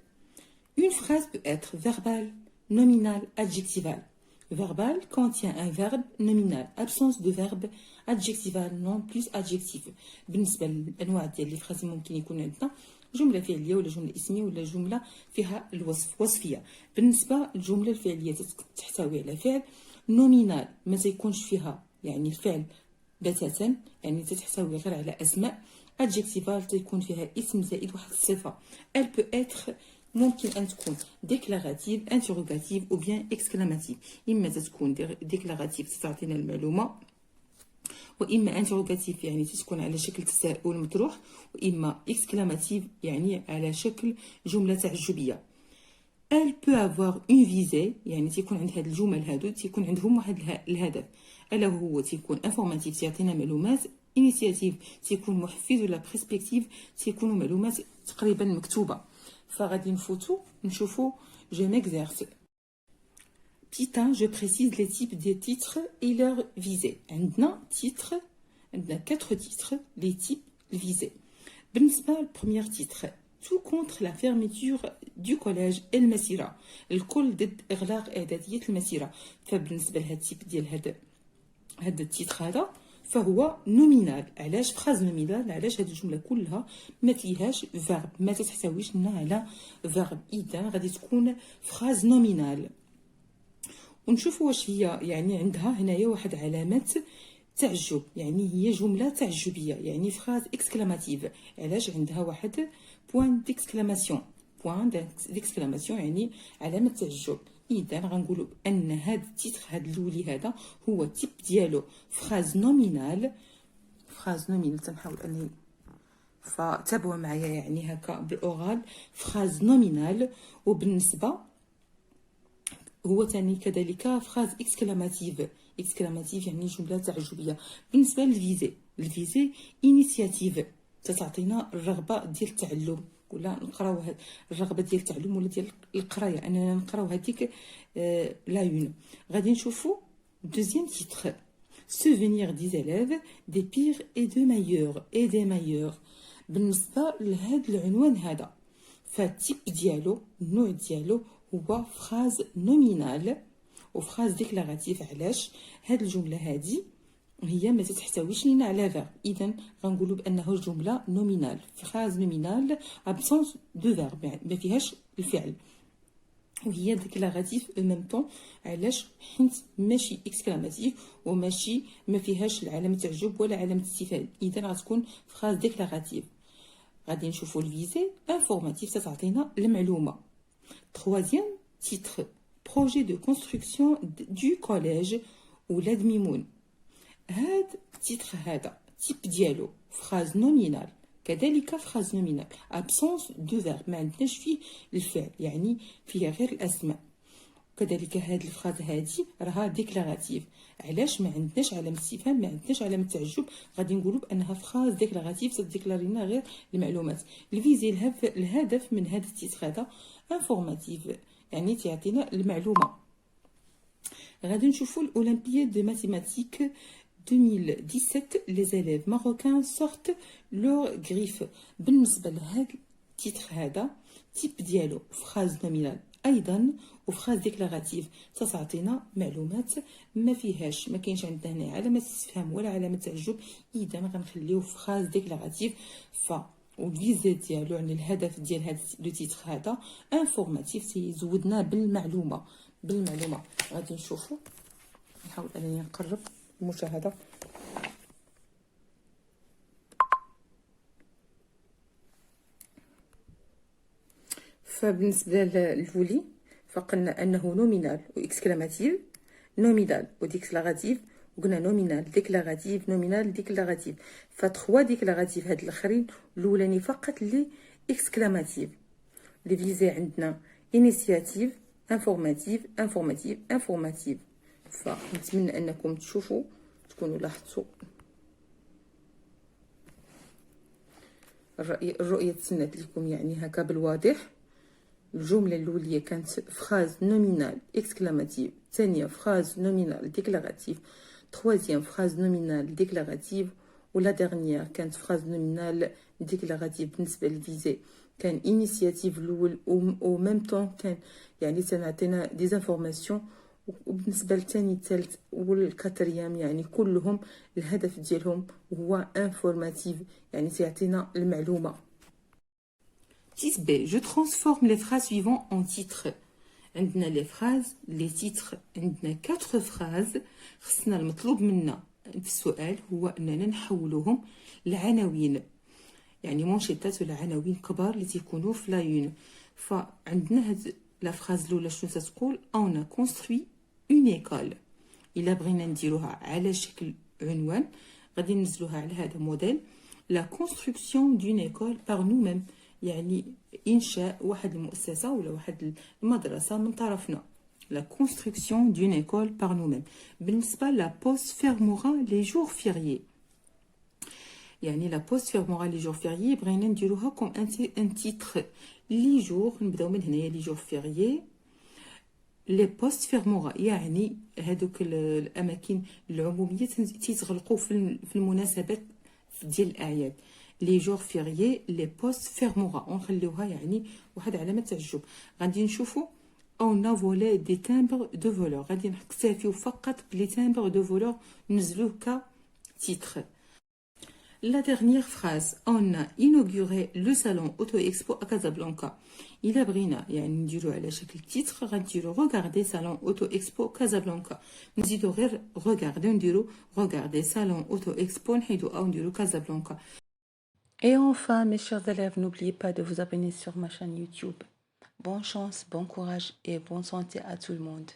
Une phrase peut être verbale, nominale, adjectivale. Verbal contient un verbe nominal, absence de verbe adjectival, non plus adjectif. بالنسبة للأنواع ديال لي فراز ممكن يكون عندنا جملة فعلية ولا جملة اسمية ولا جملة فيها الوصف وصفية. بالنسبة للجملة الفعلية تحتوي على فعل نومينال ما تيكونش فيها يعني الفعل بتاتا يعني تحتوي غير على أسماء. adjectival تيكون فيها اسم زائد واحد الصفة. elle peut être ممكن أن تكون ديكلاراتيف انتروغاتيف أو بيان إكسكلاماتيف. إما تكون ديكلاراتيف تعطينا المعلومة وإما انتروغاتيف يعني تكون على شكل تساؤل مطروح وإما إكسكلاماتيف يعني على شكل جملة تعجبية. elle peut avoir une visée يعني تيكون عند هاد الجمل هادو تيكون عندهم واحد الهدف ألا هو تيكون انفورماتيف تيعطينا معلومات انيسياتيف تيكون محفز ولا برسبكتيف تيكونوا معلومات تقريبا مكتوبه. فغادي نفوتوا نشوفوا جو ميكزيرس. Petit 1, je précise les types des titres et leur visée. عندنا titre عندنا 4 titres les types visés. بالنسبه للبروميير titre tout contre la fermeture du collège المسيره الكل ضد اغلاق اعداديه المسيره. فبالنسبه لهذا التيب ديال هذا التيتر هذا فهو نومينال. علاش فراز نومينال؟ علاش هذه الجمله كلها ما فيهاش فيرب ما تحتويش لنا على فيرب اذا غادي تكون فراز نومينال. ونشوفوا واش هي يعني عندها هنايا واحد علامه تعجب يعني هي جمله تعجبيه يعني فراز اكسكلاماتيف. علاش عندها واحد بوين ديكسكلاماسيون يعني علامه تعجب. اذا غنقولوا ان هذا التيتر هذا الاولي هذا هو تيب ديالو فراز نومينال تنحاول اني فتابعوا معايا يعني هكا بالاورال فراز نومينال. وبالنسبه هو تاني كذلك فراز اكسكلاماتيف. اكسكلاماتيف يعني جملة تعجبية. بالنسبة للفيزي، الفيزي انيسياتيف، تعطينا الرغبة ديال التعلم، ولا نقراو الرغبة ديال التعلم ولا ديال القراية، اننا نقراو هذيك لايون. غادي نشوفوا دوزيام تيتر، souvenir des élèves des pires et des meilleurs. بالنسبة لهذا العنوان هذا، فالتيب ديالو، النوع ديالو هو فراز نومينال وفراز ديكلاراتيف. علاش؟ هاد الجمله هادي هي ما تحتويش لينا على فيرب، اذا غنقولوا بانه جمله نومينال، فراز نومينال ابسونس دو فيرب، ما فيهاش الفعل. وهي ديكلاراتيف او ميم طون. علاش؟ حيت ماشي اكسكلاماتيف وماشي ما فيهاش العلامه تعجب ولا علامه استفهام، اذا غتكون فراز ديكلاراتيف. غادي نشوفوا الفيزي انفورماتيف، تعطينا المعلومه. Troisième titre, projet de construction du collège ولاد ميمون. هاد التيتر هذا تيب ديالو فراز نومينال، كذلك فراز نومينال absence دو فيرب، ما عندناش فيه الفعل، يعني فيها غير الاسماء. كذلك هاد الفراز هادي راها ديكلاراتيف. علاش؟ ما عندناش علامه استفهام، ما عندناش علامه تعجب، غادي نقولوا بانها فراز ديكلاراتيف تديكلاري لنا غير المعلومات. الفيزي الهدف من هذا التيتر هذا انفورماتيف، يعني تعطينا المعلومه. غادي نشوفوا الاولمبياد دو ماتيماتيك 2017 les élèves marocains sortent leur griffe. بالنسبه لهذا التيتر هذا تيب ديالو فراز نومينال ايضا وفراز ديكلاراتيف، تعطينا معلومات ما فيهاش، ما كاينش عندنا هنا علامه استفهام ولا علامه تعجب، اذا غنخليوه فراز ديكلاراتيف. والفيزي ديالو يعني الهدف ديال هذا لو تيتر هذا انفورماتيف، تيزودنا بالمعلومه. غادي نشوفوا، نحاول انني نقرب المشاهده. فبالنسبه للفولي فقلنا انه نومينال واكسكلاماتيف، نومينال وديكلاراتيف، وقلنا نومينال ديكلاراتيف نومينال ديكلاراتيف. فتخوا ديكلاراتيف هاد الاخرين، الاولاني فقط لي اكسكلاماتيف. لي فيزي عندنا انيسياتيف انفورماتيف انفورماتيف. فنتمنى انكم تكونوا لاحظتوا الرؤيه تسنات لكم يعني هكا بالواضح. الجمله الاوليه كانت فراز نومينال اكسكلاماتيف، الثانيه فراز نومينال ديكلاراتيف، troisième فراز نومينال ديكلاراتيف، ولا ديرنيير كانت فراز نومينال ديكلاراتيف. بالنسبه للفيزي كان انيسياتيف الاول او ميم طون كان يعني تنعطينا دي زانفورماسيون. وبالنسبه للثاني الثالث والكاتريام يعني كلهم الهدف ديالهم هو انفورماتيف، يعني تعطينا المعلومه. Titre B, je transforme les phrases suivantes en titres. عندنا les phrases, les titres. عندنا 4 phrases. خصنا المطلوب منا في السؤال هو أننا نحولوهم لعناوين، يعني منشطات ولا عناوين كبار اللي تيكونوا في لايون. فعندنا هاد لا فراز الاولى شنو تتقول؟ on a construit une école. الا بغينا نديروها على شكل عنوان غادي ننزلوها على هذا موديل la construction d'une école par nous-mêmes، يعني انشاء واحد المؤسسه ولا واحد المدرسه من طرفنا. la construction d'une école par nous-mêmes. بالنسبه la poste fermera les jours fériés، يعني لا بوست فيرمورا لي جور فيريي بغينا نديروها كوم ان تيتر. لي جور نبداو من هنايا، لي جور فيريي لي بوست فيرمورا، يعني هادوك الاماكن العموميه تيتغلقوا في المناسبات ديال الاعياد. لي جور فيريي لي بوست فيرمورا ونخليوها يعني واحد علامه تعجب. غادي نشوفوا on a volé des timbres de voleurs، غادي نكتفيو فقط بلي تامبر دو فولور نزلوه كتيتر. La dernière phrase, on a inauguré le salon auto-expo à Casablanca. إلا بغينا يعني نديرو على شكل تيتر غنديرو regarder salon auto-expo Casablanca. نزيدو غير regarder نديرو regarder salon auto-expo نحيدو أو نديرو Casablanca. Et enfin, mes chers élèves, n'oubliez pas de vous abonner sur ma chaîne YouTube. Bonne chance, bon courage et bonne santé à tout le monde.